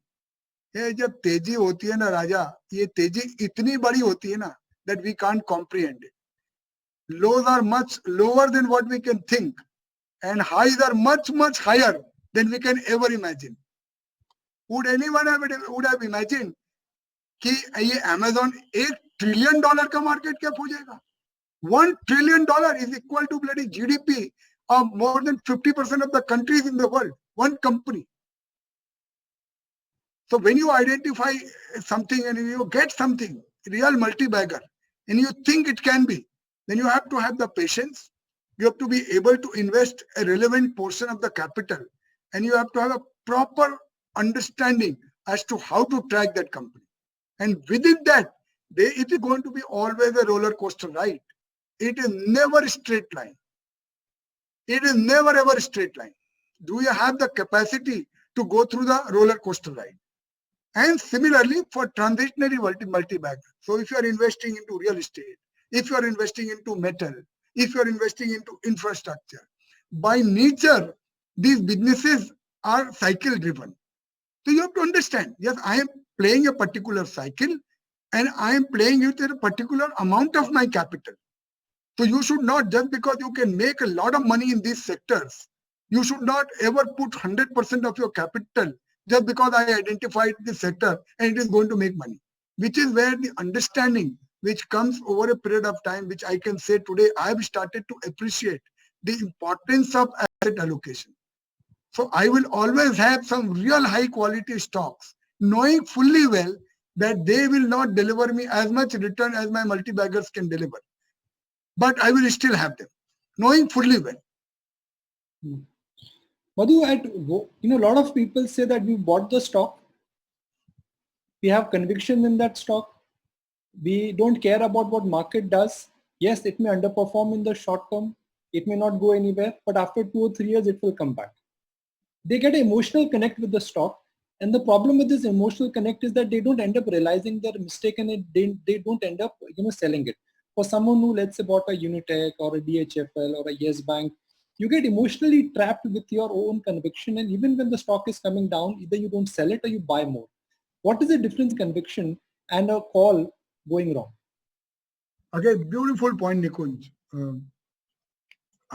ये जब तेजी होती है ना राजा, ये तेजी इतनी बड़ी होती है ना that we can't comprehend it. Lows are much lower than what we can think, and highs are much, much higher than we can ever imagine. Would anyone would have imagined कि ये Amazon $1 trillion का market cap हो जाएगा? $1 trillion is equal to bloody GDP of more than 50% of the countries in the world. One company. So when you identify something and you get something, real multi-bagger, and you think it can be, then you have to have the patience. You have to be able to invest a relevant portion of the capital, and you have to have a proper understanding as to how to track that company. And within that, it is going to be always a roller coaster ride. It is never a straight line. It is never ever a straight line. Do you have the capacity to go through the roller coaster ride? And similarly for transitionary multi-bagger. So if you are investing into real estate, if you are investing into metal, if you are investing into infrastructure, by nature, these businesses are cycle driven. So you have to understand, yes, I am playing a particular cycle and I am playing it at a particular amount of my capital. So you should not, just because you can make a lot of money in these sectors, you should not ever put 100% of your capital just because I identified this sector and it is going to make money, which is where the understanding which comes over a period of time, which I can say today, I have started to appreciate the importance of asset allocation. So I will always have some real high quality stocks, knowing fully well that they will not deliver me as much return as my multi-baggers can deliver. But I will still have them, knowing fully well. Madhu, a lot of people say that we bought the stock, we have conviction in that stock, we don't care about what market does. Yes, it may underperform in the short term, it may not go anywhere, but after 2 or 3 years, it will come back. They get an emotional connect with the stock, and the problem with this emotional connect is that they don't end up realizing their mistake and they don't end up selling it. For someone who, let's say, bought a Unitech or a DHFL or a Yes Bank, you get emotionally trapped with your own conviction, and even when the stock is coming down, either you don't sell it or you buy more. What is the difference, conviction and a call going wrong? Okay, beautiful point, Nikunj. It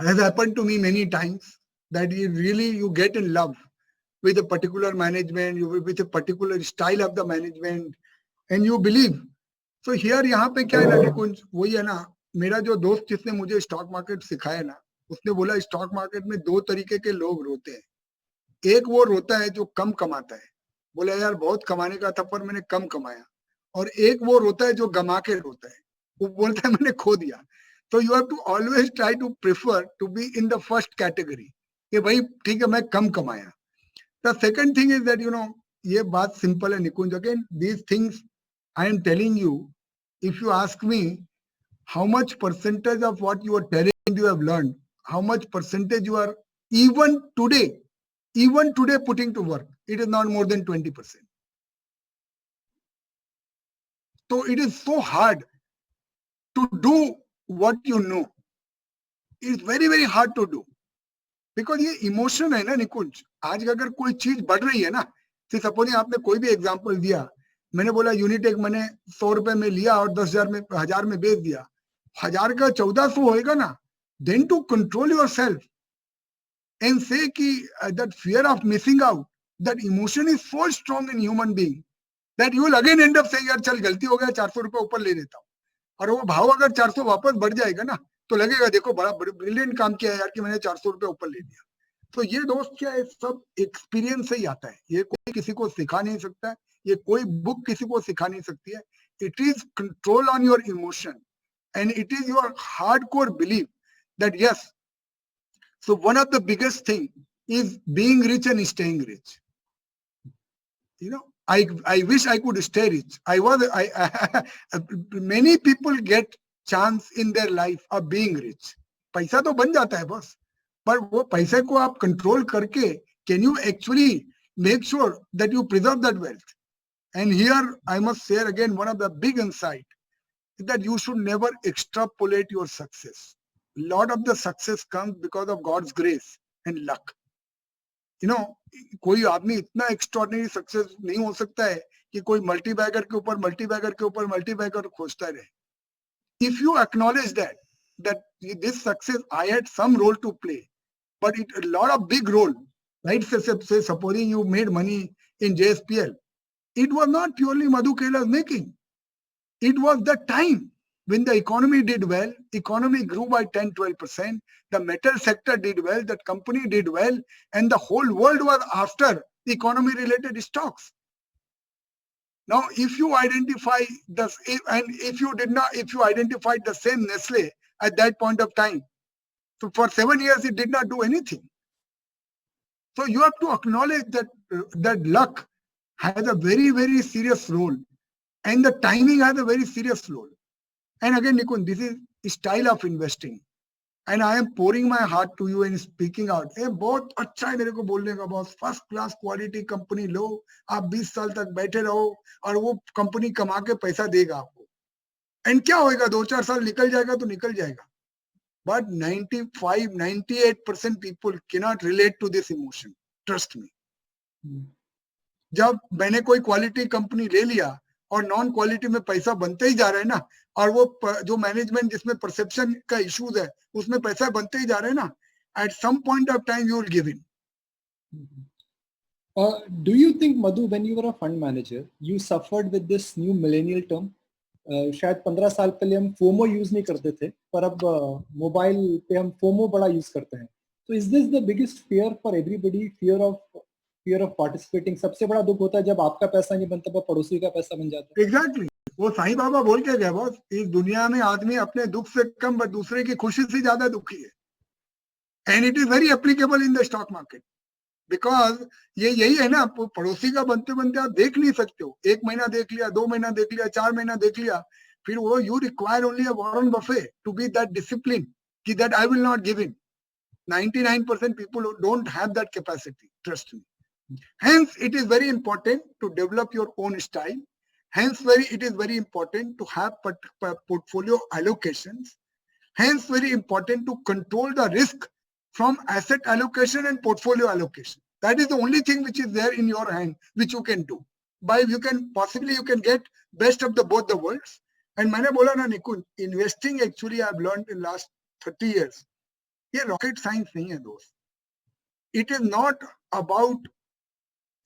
has happened to me many times that you get in love with a particular management, with a particular style of the management, and you believe. So here यहाँ पे क्या है ना निकुंज, वही है ना, मेरा जो दोस्त जिसने मुझे स्टॉक मार्केट सिखाया ना, उसने बोला स्टॉक मार्केट में 2 तरीके के लोग रोते हैं. एक वो रोता है जो कम कमाता है, बोले यार बहुत कमाने का था पर मैंने कम कमाया, और एक वो रोता है जो गमा के रोता है, वो बोलता है मैंने खो दिया। तो you have to always try to prefer to be in the first category, कि भाई ठीक है मैं कम कमाया। The second thing is that ये बात सिंपल है Nikunj, again these things I am telling you, if you ask me how much percentage of what you are telling you have learned, how much percentage you are even today putting to work, it is not more than 20%. So it is so hard to do what you know. It is very very hard to do, because ये emotion है ना निकुंज। आज अगर कोई चीज बढ़ रही है ना, फिर सपोज आपने कोई भी एग्जांपल दिया, मैंने बोला यूनिटेक मैंने 100 रुपए में लिया और 10,000 में 1000 में बेच दिया, 1000 का 1400 होएगा ना, then to control yourself and say कि that fear of missing out, that emotion is so strong in human being that you will again end up saying यार चल गलती हो गया 400 रुपए ऊपर ले लेता हूँ, और वो भाव अगर 400 वापस बढ़ जाएगा ना, तो लगेगा देखो बड़ा ब्रिलियंट काम किया है यार कि मैंने 400 रुपए ऊपर ले लिया। तो ये दोस्त क्या है, सब एक्सपीरियंस से ही आता है, ये कोई किसी को सिखा नहीं सकता है, ये कोई बुक किसी को सिखा नहीं सकती है। It is control on your emotion and it is your hardcore belief that yes, so one of the biggest thing is being rich and staying rich. I wish I could stay rich. Many people get chance in their life of being rich. पैसा तो बन जाता है बस, पर वो पैसे को आप कंट्रोल करके can you actually make sure that you preserve that wealth? And here I must share again one of the big insight, that you should never extrapolate your success. Lot of the success comes because of God's grace and luck. कोई आदमी इतना extraordinary success नहीं हो सकता है कि कोई multibagger के ऊपर मल्टीबैगर के ऊपर मल्टीबैगर खोजता रहे। If you acknowledge that this success I had some role to play, but a lot of big role, right? Say supposing you made money in JSPL, it was not purely Madhu Kela's making. It was the time when the economy did well, economy grew by 10-12%, the metal sector did well, that company did well, and the whole world was after economy related stocks. Now if you identify this, and if you identified the same Nestle at that point of time, so for 7 years it did not do anything. So you have to acknowledge that luck has a very very serious role, and the timing has a very serious role. And again, Nikun, this is style of investing. And I am pouring my heart to you and speaking out. ए बहुत अच्छा है मेरे को बोलने का boss, first class quality company लो, आप 20 साल तक बैठे रहो और वो कंपनी कमा के पैसा देगा आपको। एंड क्या होएगा, 2-4 साल निकल जाएगा तो निकल जाएगा। But 95-98% people cannot relate to this emotion. Trust me. जब मैंने कोई क्वालिटी कंपनी ले लिया और नॉन क्वालिटी में पैसा बनते ही जा रहा है ना, और वो जो मैनेजमेंट जिसमें परसेप्शन का इश्यूज है उसमें पैसा बनते ही जा रहे हैं ना, at some point of time you will give in. Do you think, Madhu, when you were a fund manager, you suffered with this new millennial term? शायद 15 साल पहले हम फोमो यूज नहीं करते थे, पर अब मोबाइल पे हम फोमो बड़ा यूज करते हैं। तो is this the biggest fear for everybody, fear of participating? सबसे बड़ा दुख होता है जब आपका पैसा नहीं बनता पर पड़ोसी का पैसा बन जाता है। एग्जैक्टली, वो साईं बाबा बोल के गए बॉस, इस दुनिया में आदमी अपने दुख से कम पर दूसरे की खुशी से ज्यादा दुखी है। And it is very applicable in the stock market, because ये यही है ना, पड़ोसी का बनते बनते आप देख नहीं सकते हो। 1 महीना देख लिया, 2 महीना देख लिया, 4 महीना देख लिया, फिर वो you require only a Warren Buffett to be that discipline कि that I will not give in. 99% people don't have that capacity, trust me. Hence it is very important to develop your own style. Hence it is very important to have portfolio allocations. Hence very important to control the risk from asset allocation and portfolio allocation. That is the only thing which is there in your hand, which you can do. By you can get best of both the worlds. And मैंने बोला ना निकुंज, investing actually I have learned in last 30 years. ये rocket science नहीं है दोस्त. It is not about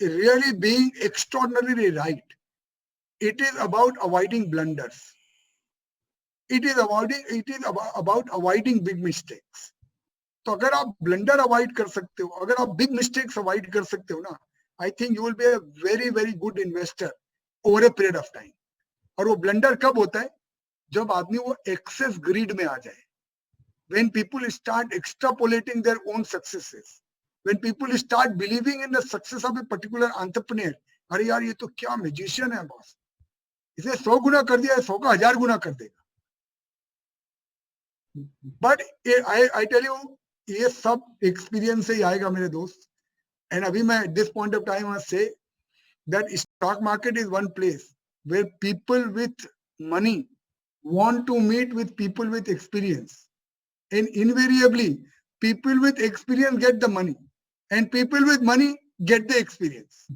really being extraordinarily right. It is about avoiding blunders. It is about avoiding big mistakes. तो अगर आप ब्लंडर अवॉइड कर सकते हो, अगर आप बिग मिस्टेक्स अवॉइड कर सकते हो ना, I think you will be a very, very good investor over a period of time. और वो ब्लंडर कब होता है जब आदमी वो एक्सेस ग्रीड में आ जाए. When people start extrapolating their own successes, when people start believing in the success of a particular entrepreneur, अरे यार ये तो क्या magician है बॉस, इसने 100 गुना कर दिया है, 100 का 1000 गुना कर देगा. But I tell you, ये सब experience से ही आएगा मेरे दोस्त. And अभी मैं at this point of time I must say that stock market is one place where people with money want to meet with people with experience. And invariably, people with experience get the money, and people with money get the experience.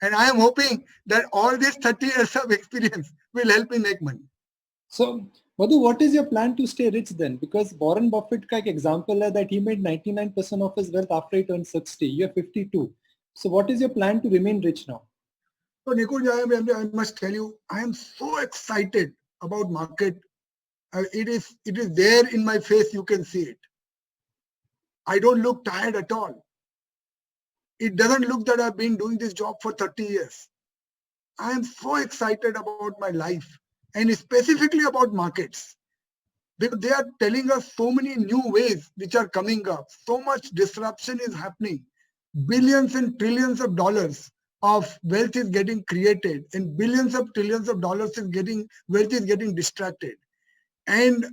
And I am hoping that all these 30 years of experience will help me make money. So, Madhu, what is your plan to stay rich then? Because Warren Buffett ka ek example hai that he made 99% of his wealth after he turned 60. You're 52. So what is your plan to remain rich now? So Nikunj, I must tell you, I am so excited about market. It is there in my face, you can see it. I don't look tired at all. It doesn't look that I've been doing this job for 30 years. I am so excited about my life and specifically about markets, because they are telling us so many new ways which are coming up. So much disruption is happening. Billions and trillions of dollars of wealth is getting created, and billions of trillions of dollars wealth is getting distracted. And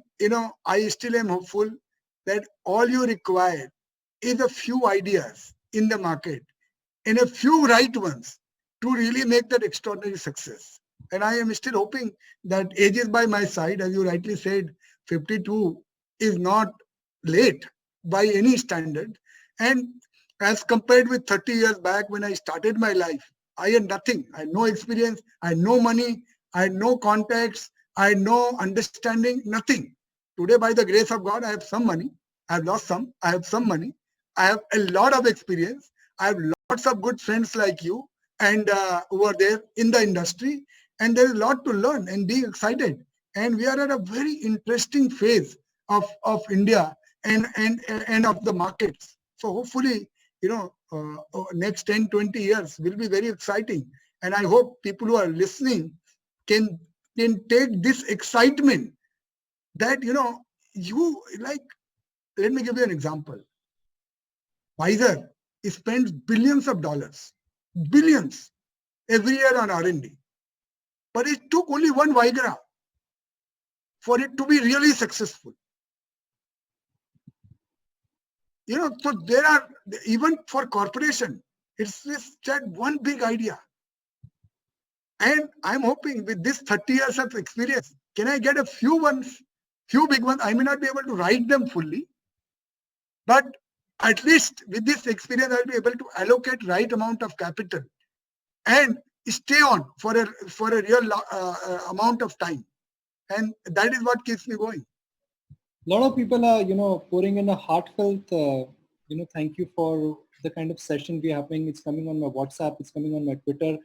I still am hopeful that all you require is a few ideas in the market and a few right ones to really make that extraordinary success. And I am still hoping that age is by my side. As you rightly said, 52 is not late by any standard. And as compared with 30 years back when I started my life, I had nothing. I had no experience. I had no money. I had no contacts. I had no understanding, nothing. Today, by the grace of God, I have some money. I have lost some. I have some money. I have a lot of experience. I have lots of good friends like you and who are there in the industry. And there is a lot to learn and be excited. And we are at a very interesting phase of India and of the markets. So hopefully, next 10, 20 years will be very exciting. And I hope people who are listening can take this excitement that, you like, let me give you an example. Pfizer spends billions of dollars, billions every year on R&D. But it took only one Viagra for it to be really successful. So there are, even for corporation, it's just one big idea. And I'm hoping with this 30 years of experience, can I get a few big ones? I may not be able to write them fully, but at least with this experience, I'll be able to allocate right amount of capital and stay on for a real amount of time. And that is what keeps me going. A lot of people are, pouring in a heartfelt, thank you for the kind of session we're having. It's coming on my WhatsApp. It's coming on my Twitter.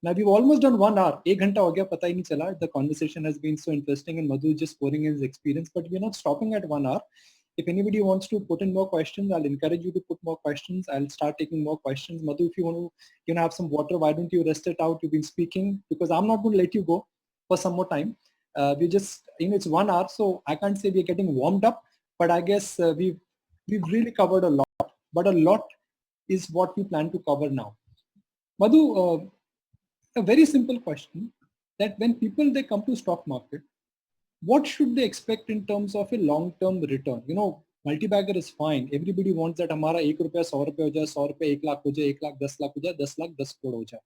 Now we've almost done 1 hour. 1 घंटा हो गया, पता ही नहीं चला. The conversation has been so interesting and Madhu just pouring in his experience. But we're not stopping at 1 hour. If anybody wants to put in more questions, I'll encourage you to put more questions. I'll start taking more questions. Madhu, if you want to, have some water, why don't you rest it out? You've been speaking, because I'm not going to let you go for some more time. We just, it's 1 hour, so I can't say we're getting warmed up, but I guess we've really covered a lot. But a lot is what we plan to cover now. Madhu, a very simple question, that when people, they come to stock market, what should they expect in terms of a long-term return? Multi-bagger is fine. Everybody wants that हमारा 1 रुपया 100 रुपये हो जाए, 100 रुपये 1 लाख हो जाए, 1 लाख 10 लाख हो जाए, 10 लाख 10 करोड़ हो जाए.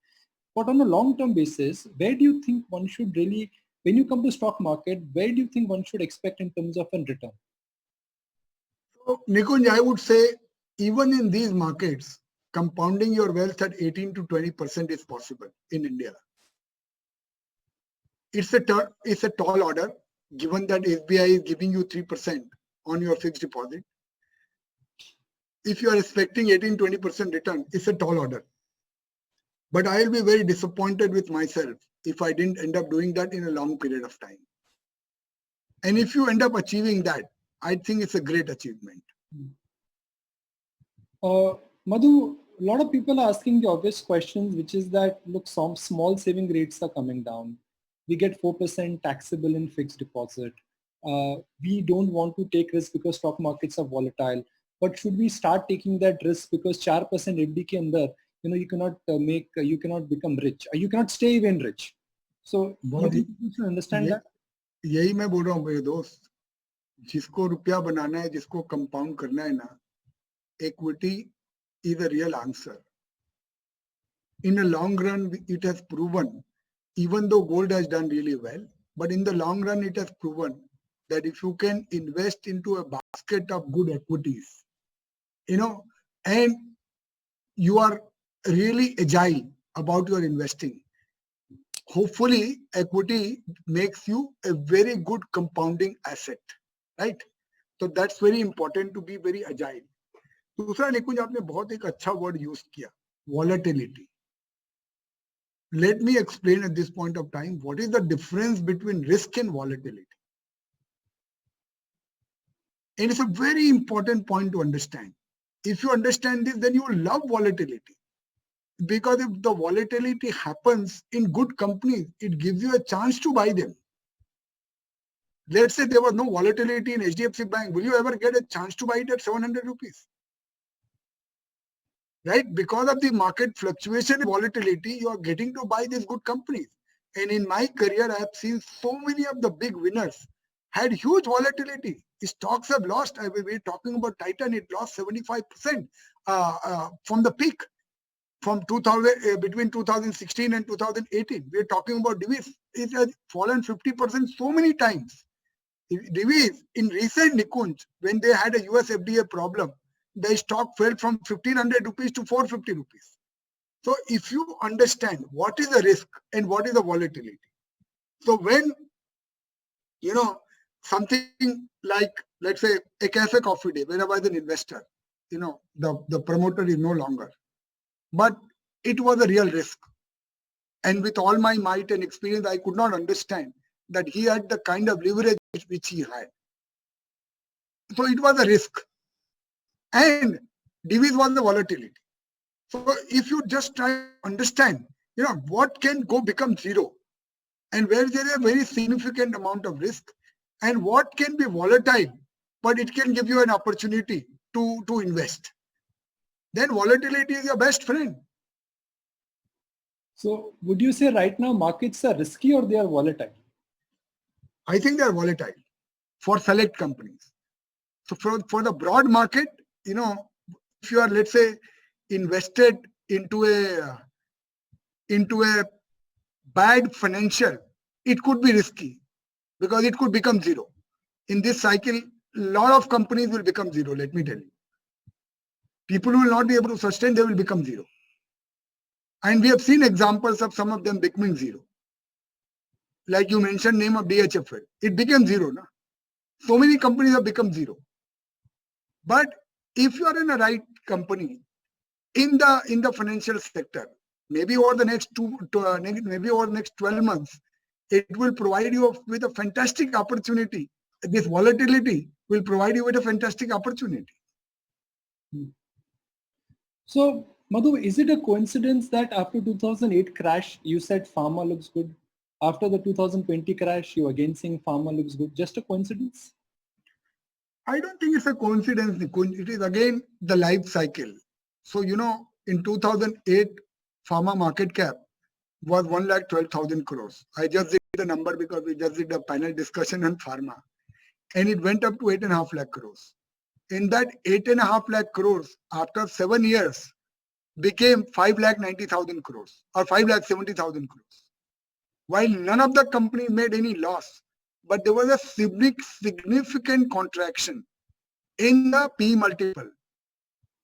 But on a long-term basis, where do you think one should really, when you come to stock market, where do you think one should expect in terms of a return? So, Nikunj, I would say even in these markets, compounding your wealth at 18 to 20% is possible in India. It's a tall order, given that SBI is giving you 3% on your fixed deposit. If you are expecting 18-20% return, it's a tall order. But I'll be very disappointed with myself if I didn't end up doing that in a long period of time. And if you end up achieving that, I think it's a great achievement. Madhu, a lot of people are asking the obvious questions, which is that, look, some small saving rates are coming down. We get 4% taxable in fixed deposit. We don't want to take risk because stock markets are volatile. But should we start taking that risk because 4% FD ke andar, you cannot you cannot become rich. You cannot stay even rich. So you think you should understand ये that? यही मैं बोल रहा हूँ मेरे दोस्त, जिसको रुपया बनाना है, जिसको कंपाउंड करना है ना, equity is a real answer. In the long run, it has proven, even though gold has done really well, but in the long run, it has proven that if you can invest into a basket of good equities, and you are really agile about your investing, hopefully equity makes you a very good compounding asset, right? So that's very important to be very agile. दूसरा निकुंज आपने बहुत एक अच्छा word use किया, volatility. Let me explain at this point of time what is the difference between risk and volatility. And it's a very important point to understand. If you understand this, then you will love volatility. Because if the volatility happens in good companies, it gives you a chance to buy them. Let's say there was no volatility in HDFC Bank. Will you ever get a chance to buy it at 700 rupees? Right? Because of the market fluctuation and volatility, you are getting to buy these good companies. And in my career, I have seen so many of the big winners had huge volatility. Stocks have lost. We're talking about Titan, it lost 75% from the peak. From 2000, between 2016 and 2018, we're talking about Divis. It has fallen 50% so many times. Divis, in recent Nikunj, when they had a US FDA problem, the stock fell from 1500 rupees to 450 rupees. So if you understand what is the risk and what is the volatility, so when, something like, let's say, a cafe coffee day, when I was an investor, the promoter is no longer. But it was a real risk. And with all my might and experience, I could not understand that he had the kind of leverage which he had. So it was a risk. And divis was the volatility. So if you just try to understand, what can go become zero and where there is a very significant amount of risk and what can be volatile, but it can give you an opportunity to invest, then volatility is your best friend. So would you say right now markets are risky or they are volatile? I think they are volatile for select companies. So for the broad market, if you are, let's say, invested into a bad financial, it could be risky because it could become zero. In this cycle, a lot of companies will become zero, let me tell you. People will not be able to sustain, they will become zero. And we have seen examples of some of them becoming zero. Like you mentioned name of DHFL. It became zero. Na? So many companies have become zero. But if you are in a right company, in the financial sector, maybe over the next maybe over the next 12 months, it will provide you with a fantastic opportunity. This volatility will provide you with a fantastic opportunity. So, Madhu, is it a coincidence that after 2008 crash, you said pharma looks good? After the 2020 crash, you again saying pharma looks good? Just a coincidence? I don't think it's a coincidence, Nikunj. It is again the life cycle. So, in 2008, pharma market cap was 1,12,000 crores. I just did the number because we just did a panel discussion on pharma. And it went up to 8.5 lakh crores. In that 8.5 lakh crores, after 7 years, became 5,90,000 crores or 5,70,000 crores. While none of the companies made any loss, but there was a significant contraction in the P multiple.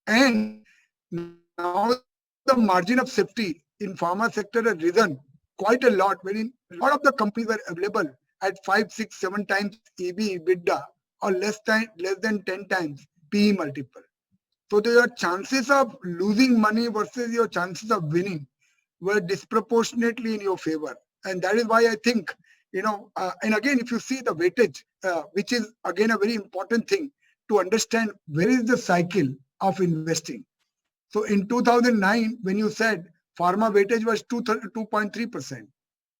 And now the margin of safety in pharma sector has risen quite a lot, wherein a lot of the companies were available at 5, 6, 7 times EV, EBITDA or less than 10 times PE multiple. So your chances of losing money versus your chances of winning were disproportionately in your favor. And that is why I think, and again, if you see the weightage, which is again a very important thing to understand where is the cycle of investing. So in 2009, when you said pharma weightage was 2.3%,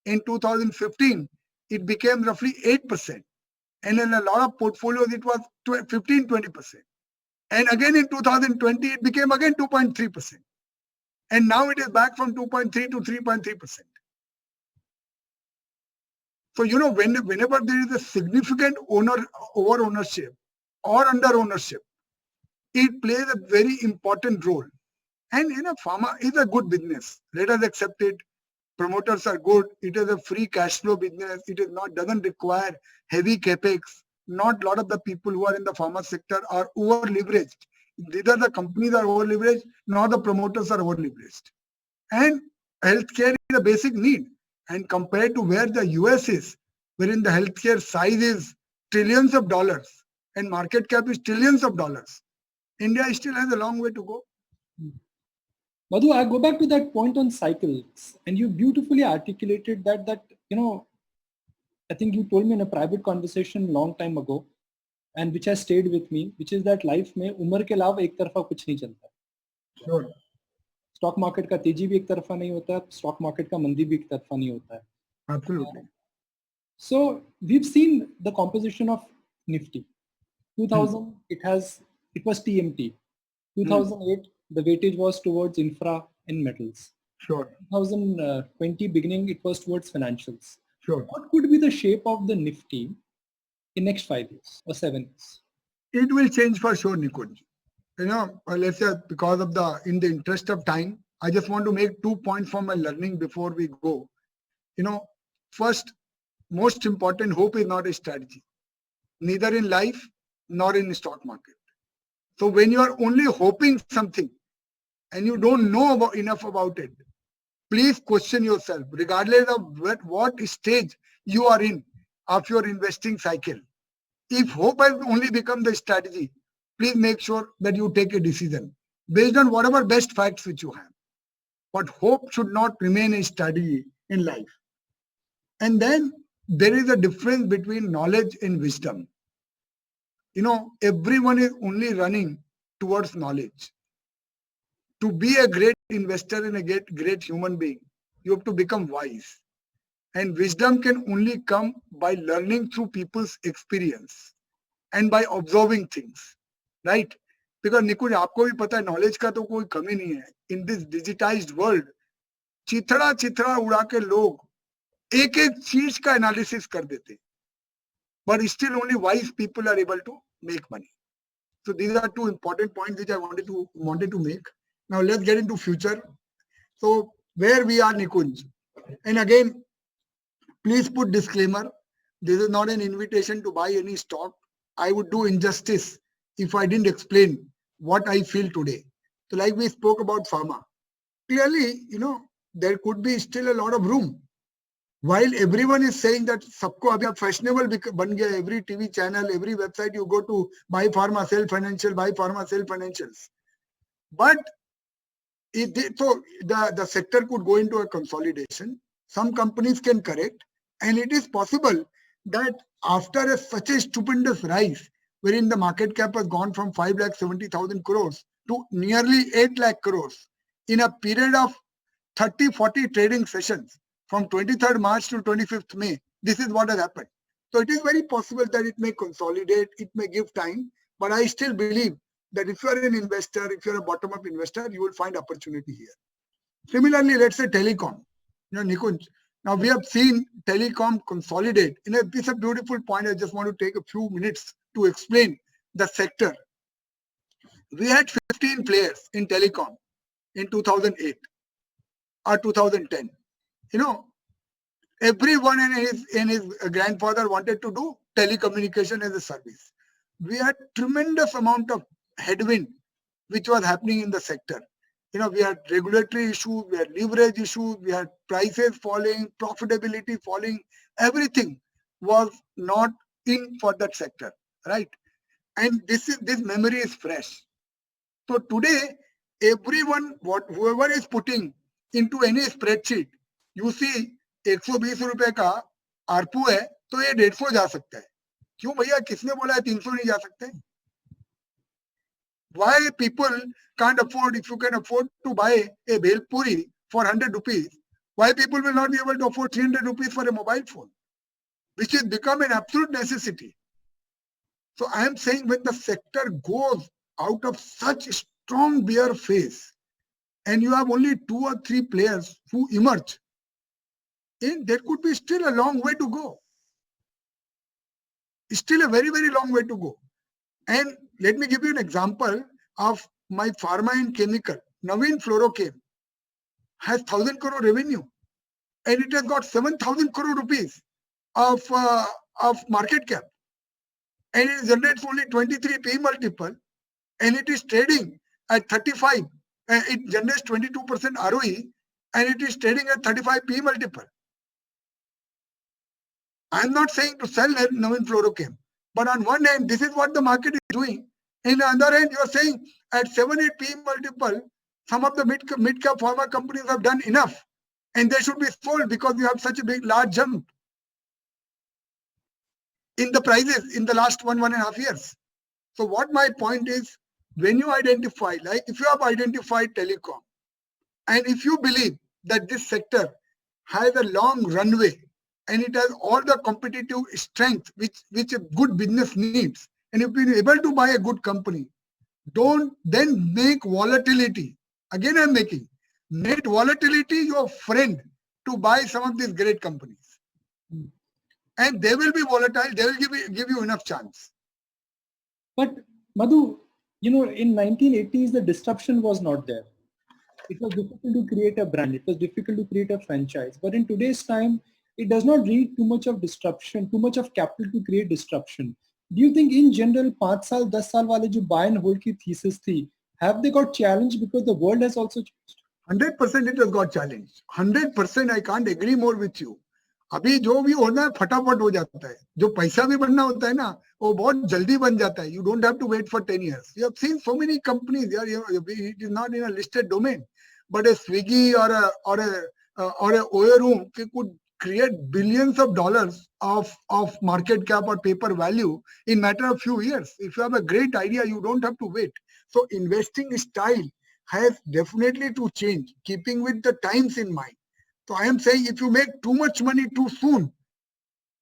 in 2015, it became roughly 8%. And in a lot of portfolios, it was 15-20%. And again in 2020, it became again 2.3%. And now it is back from 2.3 to 3.3%. So, whenever there is a significant over ownership or under ownership, it plays a very important role. And pharma is a good business. Let us accept it. Promoters are good. It is a free cash flow business. It is not doesn't require heavy capex. Not a lot of the people who are in the pharma sector are over leveraged. Neither the companies are over leveraged, nor the promoters are over leveraged. And healthcare is a basic need. And compared to where the US is, wherein the healthcare size is trillions of dollars and market cap is trillions of dollars, India still has a long way to go. Madhu, I go back to that point on cycles, and you beautifully articulated that I think you told me in a private conversation long time ago, and which has stayed with me, which is that life में उम्र के अलावा एक तरफा कुछ नहीं चलता. Sure. Stock market का तेजी भी एक तरफा नहीं होता है, स्टॉक मार्केट का मंदी भी एक तरफा नहीं होता है. Absolutely. So we've seen the composition of Nifty. 2000 it was TMT. 2008 the weightage was towards infra and metals. Sure. 2020 beginning it was towards financials. Sure. What could be the shape of the Nifty in next 5 years or 7 years? It will change for sure, Nikunj. Let's say because of in the interest of time, I just want to make 2 points from my learning before we go. First, most important, hope is not a strategy, neither in life nor in the stock market. So when you are only hoping something and you don't know enough about it, please question yourself, regardless of what stage you are in of your investing cycle. If hope has only become the strategy, please make sure that you take a decision based on whatever best facts which you have. But hope should not remain a strategy in life. And then there is a difference between knowledge and wisdom. Everyone is only running towards knowledge. To be a great investor and a great human being, you have to become wise. And wisdom can only come by learning through people's experience and by observing things, right? Because Nikunj, आपको भी पता है knowledge का तो कोई कमी नहीं है. In this digitized world, चिथड़ा उड़ा के लोग एक चीज का analysis कर देते. But still only wise people are able to make money. So these are 2 important points which I wanted to make. Now let's get into future. So where we are, Nikunj, and again, please put disclaimer. This is not an invitation to buy any stock. I would do injustice if I didn't explain what I feel today. So like we spoke about pharma, clearly, there could be still a lot of room. While everyone is saying that सबको अभी fashionable बन गया, every TV channel, every website you go to, buy pharma, sell financial, buy pharma, sell financials. But the sector could go into a consolidation. Some companies can correct, and it is possible that after such a stupendous rise, wherein the market cap has gone from 5,70,000 crores to nearly 8 lakh crores in a period of 30-40 trading sessions from 23rd March to 25th May, this is what has happened. So it is very possible that it may consolidate, it may give time, but I still believe that if you are an investor, if you're a bottom-up investor, you will find opportunity here. Similarly, let's say telecom. Nikunj, now we have seen telecom consolidate. It's a beautiful point. I just want to take a few minutes to explain the sector. We had 15 players in telecom in 2008 or 2010. Everyone and his grandfather wanted to do telecommunication as a service. We had tremendous amount of headwind which was happening in the sector. We had regulatory issues, we had leverage issues, we had prices falling, profitability falling. Everything was not in for that sector, right? And this memory is fresh. So today, everyone, whoever is putting into any spreadsheet, you see 120 रुपए का ARPU है तो ये 150 जा सकता है. क्यों भैया, किसने बोला है 300 नहीं जा सकते? Why people can't afford, if you can afford to buy a bhel puri for 100 rupees, why people will not be able to afford 300 rupees for a mobile phone, which has become an absolute necessity. So I am saying when the sector goes out of such strong bear phase and you have only 2 or 3 players who emerge, there could be still a long way to go. Still a very, very long way to go. And let me give you an example of my pharma and chemical. Navin Fluorochem has 1,000 crore revenue and it has got 7,000 crore rupees of market cap, and it generates only 23 P multiple, and it is trading at 35. It generates 22% ROE, and it is trading at 35 P multiple. I'm not saying to sell Navin Fluorochem, but on one hand, this is what the market is doing. In the other hand, you are saying at 7-8 P multiple, some of the mid-cap pharma companies have done enough, and they should be sold because you have such a big, large jump in the prices in the last 1.5 years. So what my point is, when you identify, like if you have identified telecom, and if you believe that this sector has a long runway and it has all the competitive strength which a good business needs, and if you're able to buy a good company, don't then make volatility. Again, I'm make volatility your friend to buy some of these great companies. And they will be volatile, they will give you enough chance. But Madhu, in 1980s, the disruption was not there. It was difficult to create a brand. It was difficult to create a franchise. But in today's time, it does not need too much of disruption, too much of capital to create disruption. Do you think in general, 5 साल 10 साल वाले जो buy and hold की thesis थी, have they got challenged because the world has also changed? 100% it has got challenged. 100% I can't agree more with you. अभी जो भी होना है फटाफट हो जाता है. जो पैसा भी बनना होता है ना, वो बहुत जल्दी बन जाता है. You don't have to wait for 10 years. You have seen so many companies. It is not in a listed domain, but a Swiggy or a Oyo Room could create billions of dollars of market cap or paper value in matter of few years. If you have a great idea, you don't have to wait. So investing style has definitely to change, keeping with the times in mind. So I am saying if you make too much money too soon,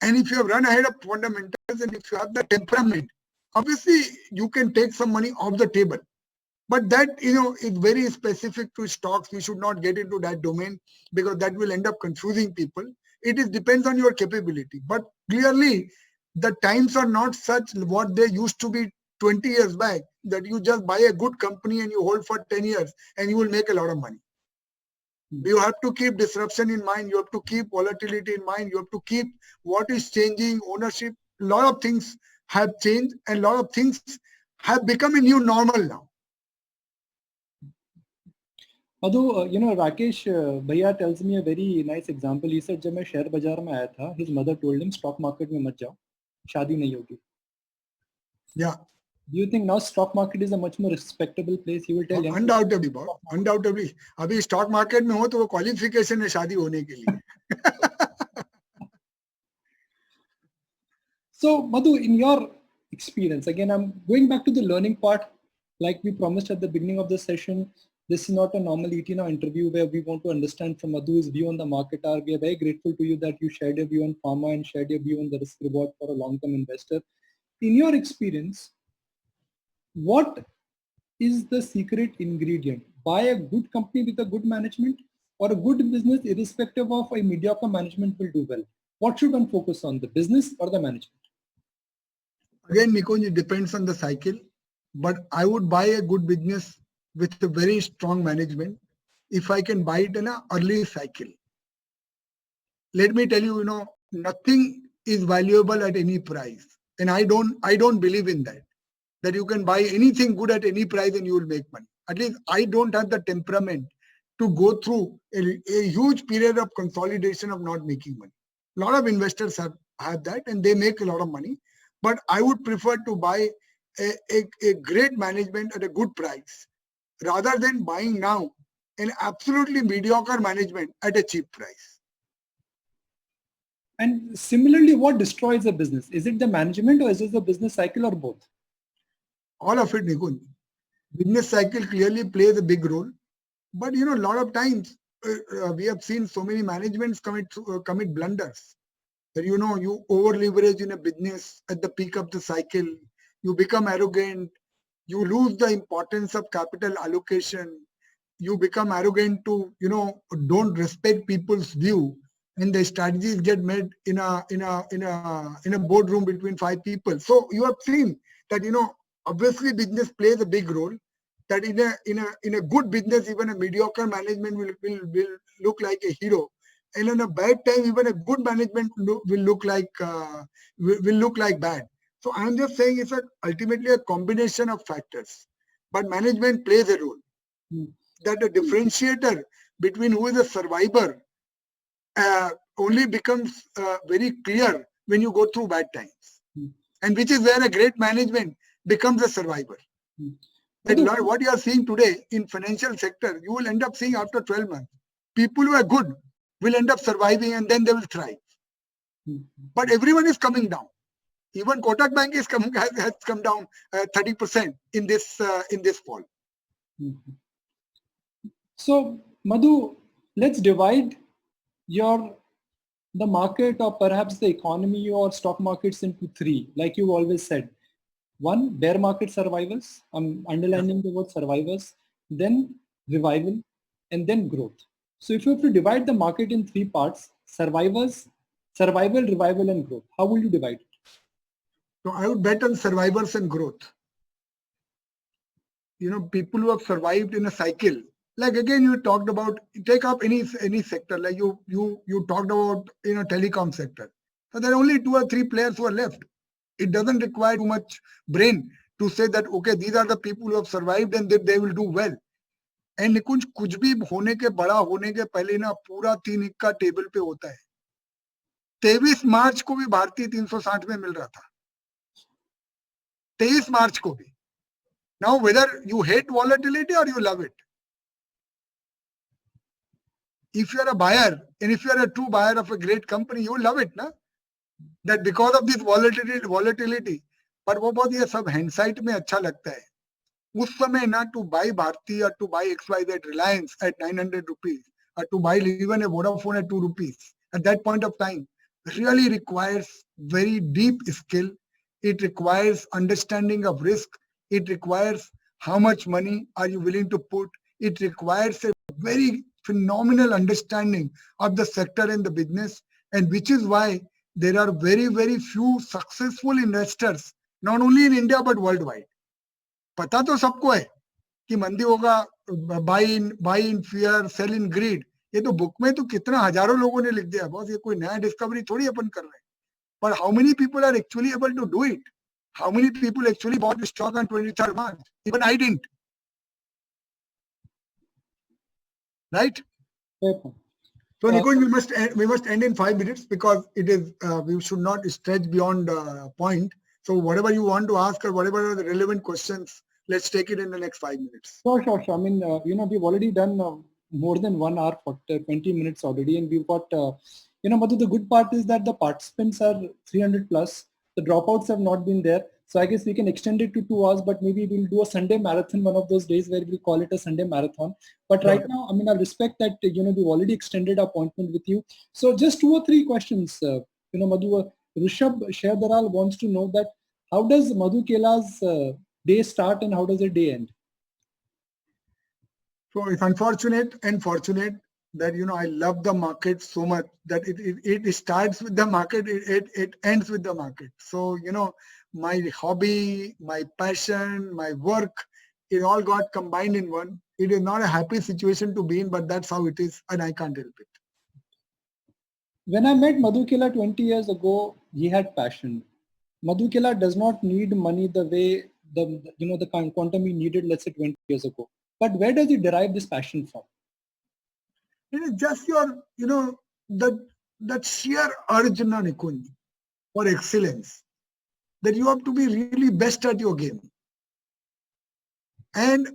and if you have run ahead of fundamentals, and if you have the temperament, obviously you can take some money off the table. But that, is very specific to stocks. We should not get into that domain because that will end up confusing people. It depends on your capability. But clearly, the times are not such what they used to be 20 years back, that you just buy a good company and you hold for 10 years and you will make a lot of money. You have to keep disruption in mind. You have to keep volatility in mind. You have to keep what is changing, ownership. A lot of things have changed and a lot of things have become a new normal now. Although, Rakesh Bhaiya tells me a very nice example. He said, जब मैं share बाजार में आया था, his mother told him, stock market में मत जाओ, शादी नहीं होगी. Yeah. Do you think now stock market is a much more respectable place? He will tell you. Undoubtedly, boss. Undoubtedly. अभी stock market में हो तो वो qualification है शादी होने के लिए. So, Madhu, in your experience, again, I'm going back to the learning part. Like we promised at the beginning of the session, this is not a normal ET Now interview where we want to understand from Madhu's view on the market. We are very grateful to you that you shared your view on pharma and shared your view on the risk reward for a long-term investor. In your experience, what is the secret ingredient? Buy a good company with a good management, or a good business irrespective of a mediocre management will do well? What should one focus on, the business or the management? Again, Nikunj, it depends on the cycle, but I would buy a good business with a very strong management if I can buy it in an early cycle. Let me tell you, nothing is valuable at any price, and I don't believe in that you can buy anything good at any price and you will make money. At least I don't have the temperament to go through a huge period of consolidation of not making money. A lot of investors have that and they make a lot of money. But I would prefer to buy a great management at a good price rather than buying now an absolutely mediocre management at a cheap price. And similarly, what destroys a business? Is it the management or is it the business cycle or both? All of it, Nikunj. Business cycle clearly plays a big role. But a lot of times we have seen so many managements commit blunders. That you over leverage in a business at the peak of the cycle. You become arrogant. You lose the importance of capital allocation. You become arrogant to don't respect people's view, and the strategies get made in a boardroom between five people. So you have seen that obviously business plays a big role. That in a good business, even a mediocre management will look like a hero, and in a bad time even a good management will look like bad. So I'm just saying it's ultimately a combination of factors, but management plays a role. That the differentiator between who is a survivor only becomes very clear when you go through bad times, and which is where a great management becomes a survivor. That what you are seeing today in financial sector, you will end up seeing after 12 months. People who are good will end up surviving, and then they will thrive. But everyone is coming down. Even Kotak Bank has come down 30% in this fall. So, Madhu, let's divide the market or perhaps the economy or stock markets into three, like you always said. One, bear market survivors. I'm underlining the word survivors. Then revival, and then growth. So if you have to divide the market in three parts: survivors, survival, revival, and growth, how will you divide it? So I would bet on survivors and growth. People who have survived in a cycle. Like again, you talked about, take up any sector. Like you talked about telecom sector. So there are only 2 or 3 players who are left. It doesn't require too much brain to say that okay, these are the people who have survived and they will do well. And निकुंज कुछ भी होने के बड़ा होने के पहले ना पूरा 3 इक्का टेबल पे होता है. 23 मार्च को भी भारतीय 360 में मिल रहा था. 23 मार्च को भी. Now whether you hate volatility or you love it, if you are a buyer and if you are a true buyer of a great company, you will love it, na? That because of this volatility. पर वो बहुत ये सब hindsight में अच्छा लगता है. उस समय ना to buy Bharti or to buy XYZ Reliance at 900 rupees or to buy even a Vodafone at 2 rupees at that point of time really requires very deep skill. It requires understanding of risk. It requires how much money are you willing to put. It requires a very phenomenal understanding of the sector and the business, and which is why there are very, very few successful investors, not only in India but worldwide. पता तो सबको है कि मंदी होगा, buy in fear, sell in greed. ये तो book में तो कितना हजारों लोगों ने लिख दिया बॉस. ये कोई नया डिस्कवरी थोड़ी अपन कर रहे हैं. But how many people are actually able to do it? How many people actually bought the stock on 23rd March? Even I didn't. Right? So Nikunj, we must end in 5 minutes because it is we should not stretch beyond point. So whatever you want to ask or whatever are the relevant questions, let's take it in the next 5 minutes. Sure. I mean, we've already done more than 1 hour, 20 minutes already, and we've got, Madhu, the good part is that the participants are 300 plus. The dropouts have not been there. So I guess we can extend it to 2 hours, but maybe we'll do a Sunday marathon one of those days where we'll call it a Sunday marathon. But right now, I mean, I respect that, we've already extended our appointment with you. So just 2 or 3 questions, Madhu. Rishabh Sherdaral wants to know that how does Madhu Kela's day start and how does the day end? So it's unfortunate and fortunate that I love the market so much that it starts with the market, it ends with the market. So my hobby, my passion, my work, it all got combined in one. It is not a happy situation to be in, but that's how it is, and I can't help it. When I met Madhu Kela 20 years ago, he had passion. Madhu Kela does not need money the way the quantum he needed, let's say 20 years ago. But where does he derive this passion from? It is just your, that sheer urge, Nikunj, for excellence, that you have to be really best at your game. And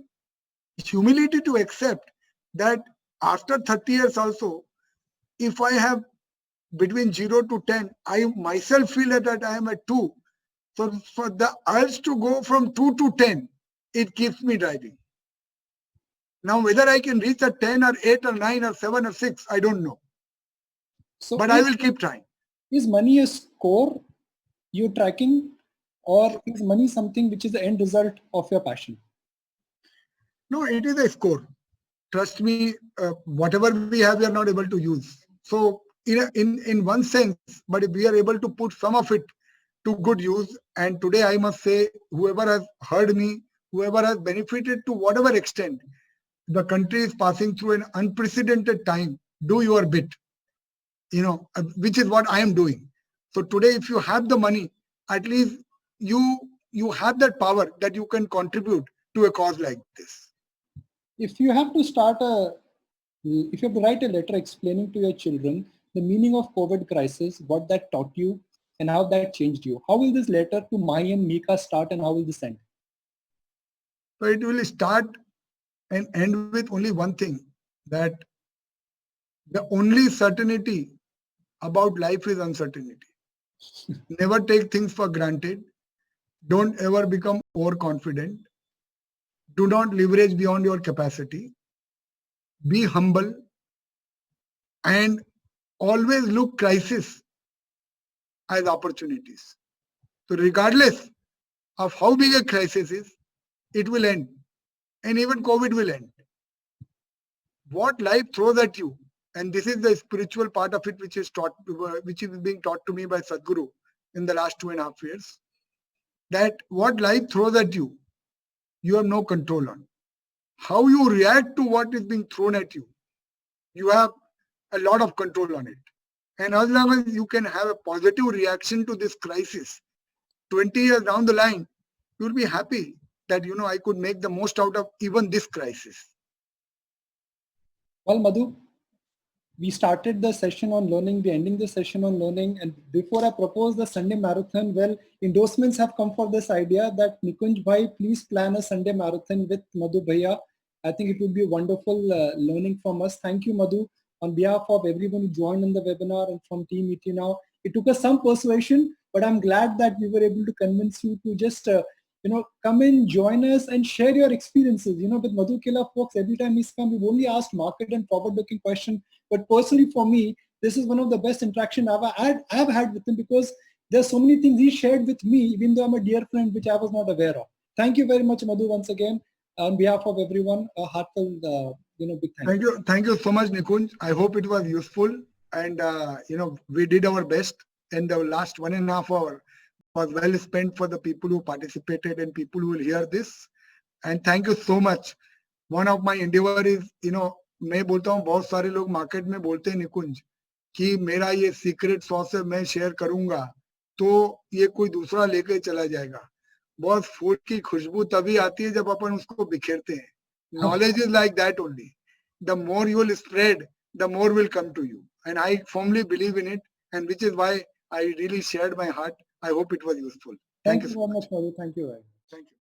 humility to accept that after 30 years also, if I have between 0 to 10, I myself feel that I am at 2. So for the urge to go from 2 to 10 it keeps me driving. Now, whether I can reach a 10 or 8 or 9 or 7 or 6, I don't know. So But I will keep trying. Is money a score you're tracking, or is money something which is the end result of your passion? No, it is a score. Trust me, whatever we have, we are not able to use. So, in one sense, but if we are able to put some of it to good use, and today I must say, whoever has heard me, whoever has benefited to whatever extent, the country is passing through an unprecedented time. Do your bit, which is what I am doing. So today, if you have the money, at least you you have that power that you can contribute to a cause like this. If you have to if you have to write a letter explaining to your children the meaning of COVID crisis, what that taught you, and how that changed you, how will this letter to Mai and Mika start, and how will this end? So it will start and end with only one thing, that the only certainty about life is uncertainty. Never take things for granted. Don't ever become overconfident. Do not leverage beyond your capacity. Be humble and always look crisis as opportunities. So regardless of how big a crisis is, it will end. And even COVID will end. What life throws at you, and this is the spiritual part of it, which is being taught to me by Sadhguru in the last 2.5 years, that what life throws at you, you have no control on. How you react to what is being thrown at you, you have a lot of control on it. And as long as you can have a positive reaction to this crisis, 20 years down the line, you'll be happy that, I could make the most out of even this crisis. Well, Madhu, we started the session on learning, we're ending the session on learning. And before I propose the Sunday marathon, well, endorsements have come for this idea that Nikunj Bhai, please plan a Sunday marathon with Madhu Bhaiya. I think it would be wonderful learning from us. Thank you, Madhu. On behalf of everyone who joined in the webinar and from Team ET Now, it took us some persuasion, but I'm glad that we were able to convince you to just come in, join us, and share your experiences. With Madhu Kela, folks, every time he's come, we've only asked market and forward-looking question. But personally, for me, this is one of the best interaction I've had with him, because there's so many things he shared with me, even though I'm a dear friend, which I was not aware of. Thank you very much, Madhu, once again. On behalf of everyone, a heartfelt, big thank you. Thank you so much, Nikunj. I hope it was useful, and we did our best. And the last 1.5 hours was well spent for the people who participated and people who will hear this. And thank you so much. One of my endeavor is, मैं बोलता हूँ, बहुत सारे लोग market में बोलते हैं निकुंज कि मेरा ये सीक्रेट सॉस है, मैं शेयर करूंगा तो ये कोई दूसरा लेके चला जाएगा. बॉस, फूड की खुशबू तभी आती है जब अपन उसको बिखेरते हैं. Knowledge is like that only. The more you will spread, the more will come to you. And I firmly believe in it, and which is why I really shared my heart. I hope it was useful. Thank you very much, Madhu. Thank you. Thank you.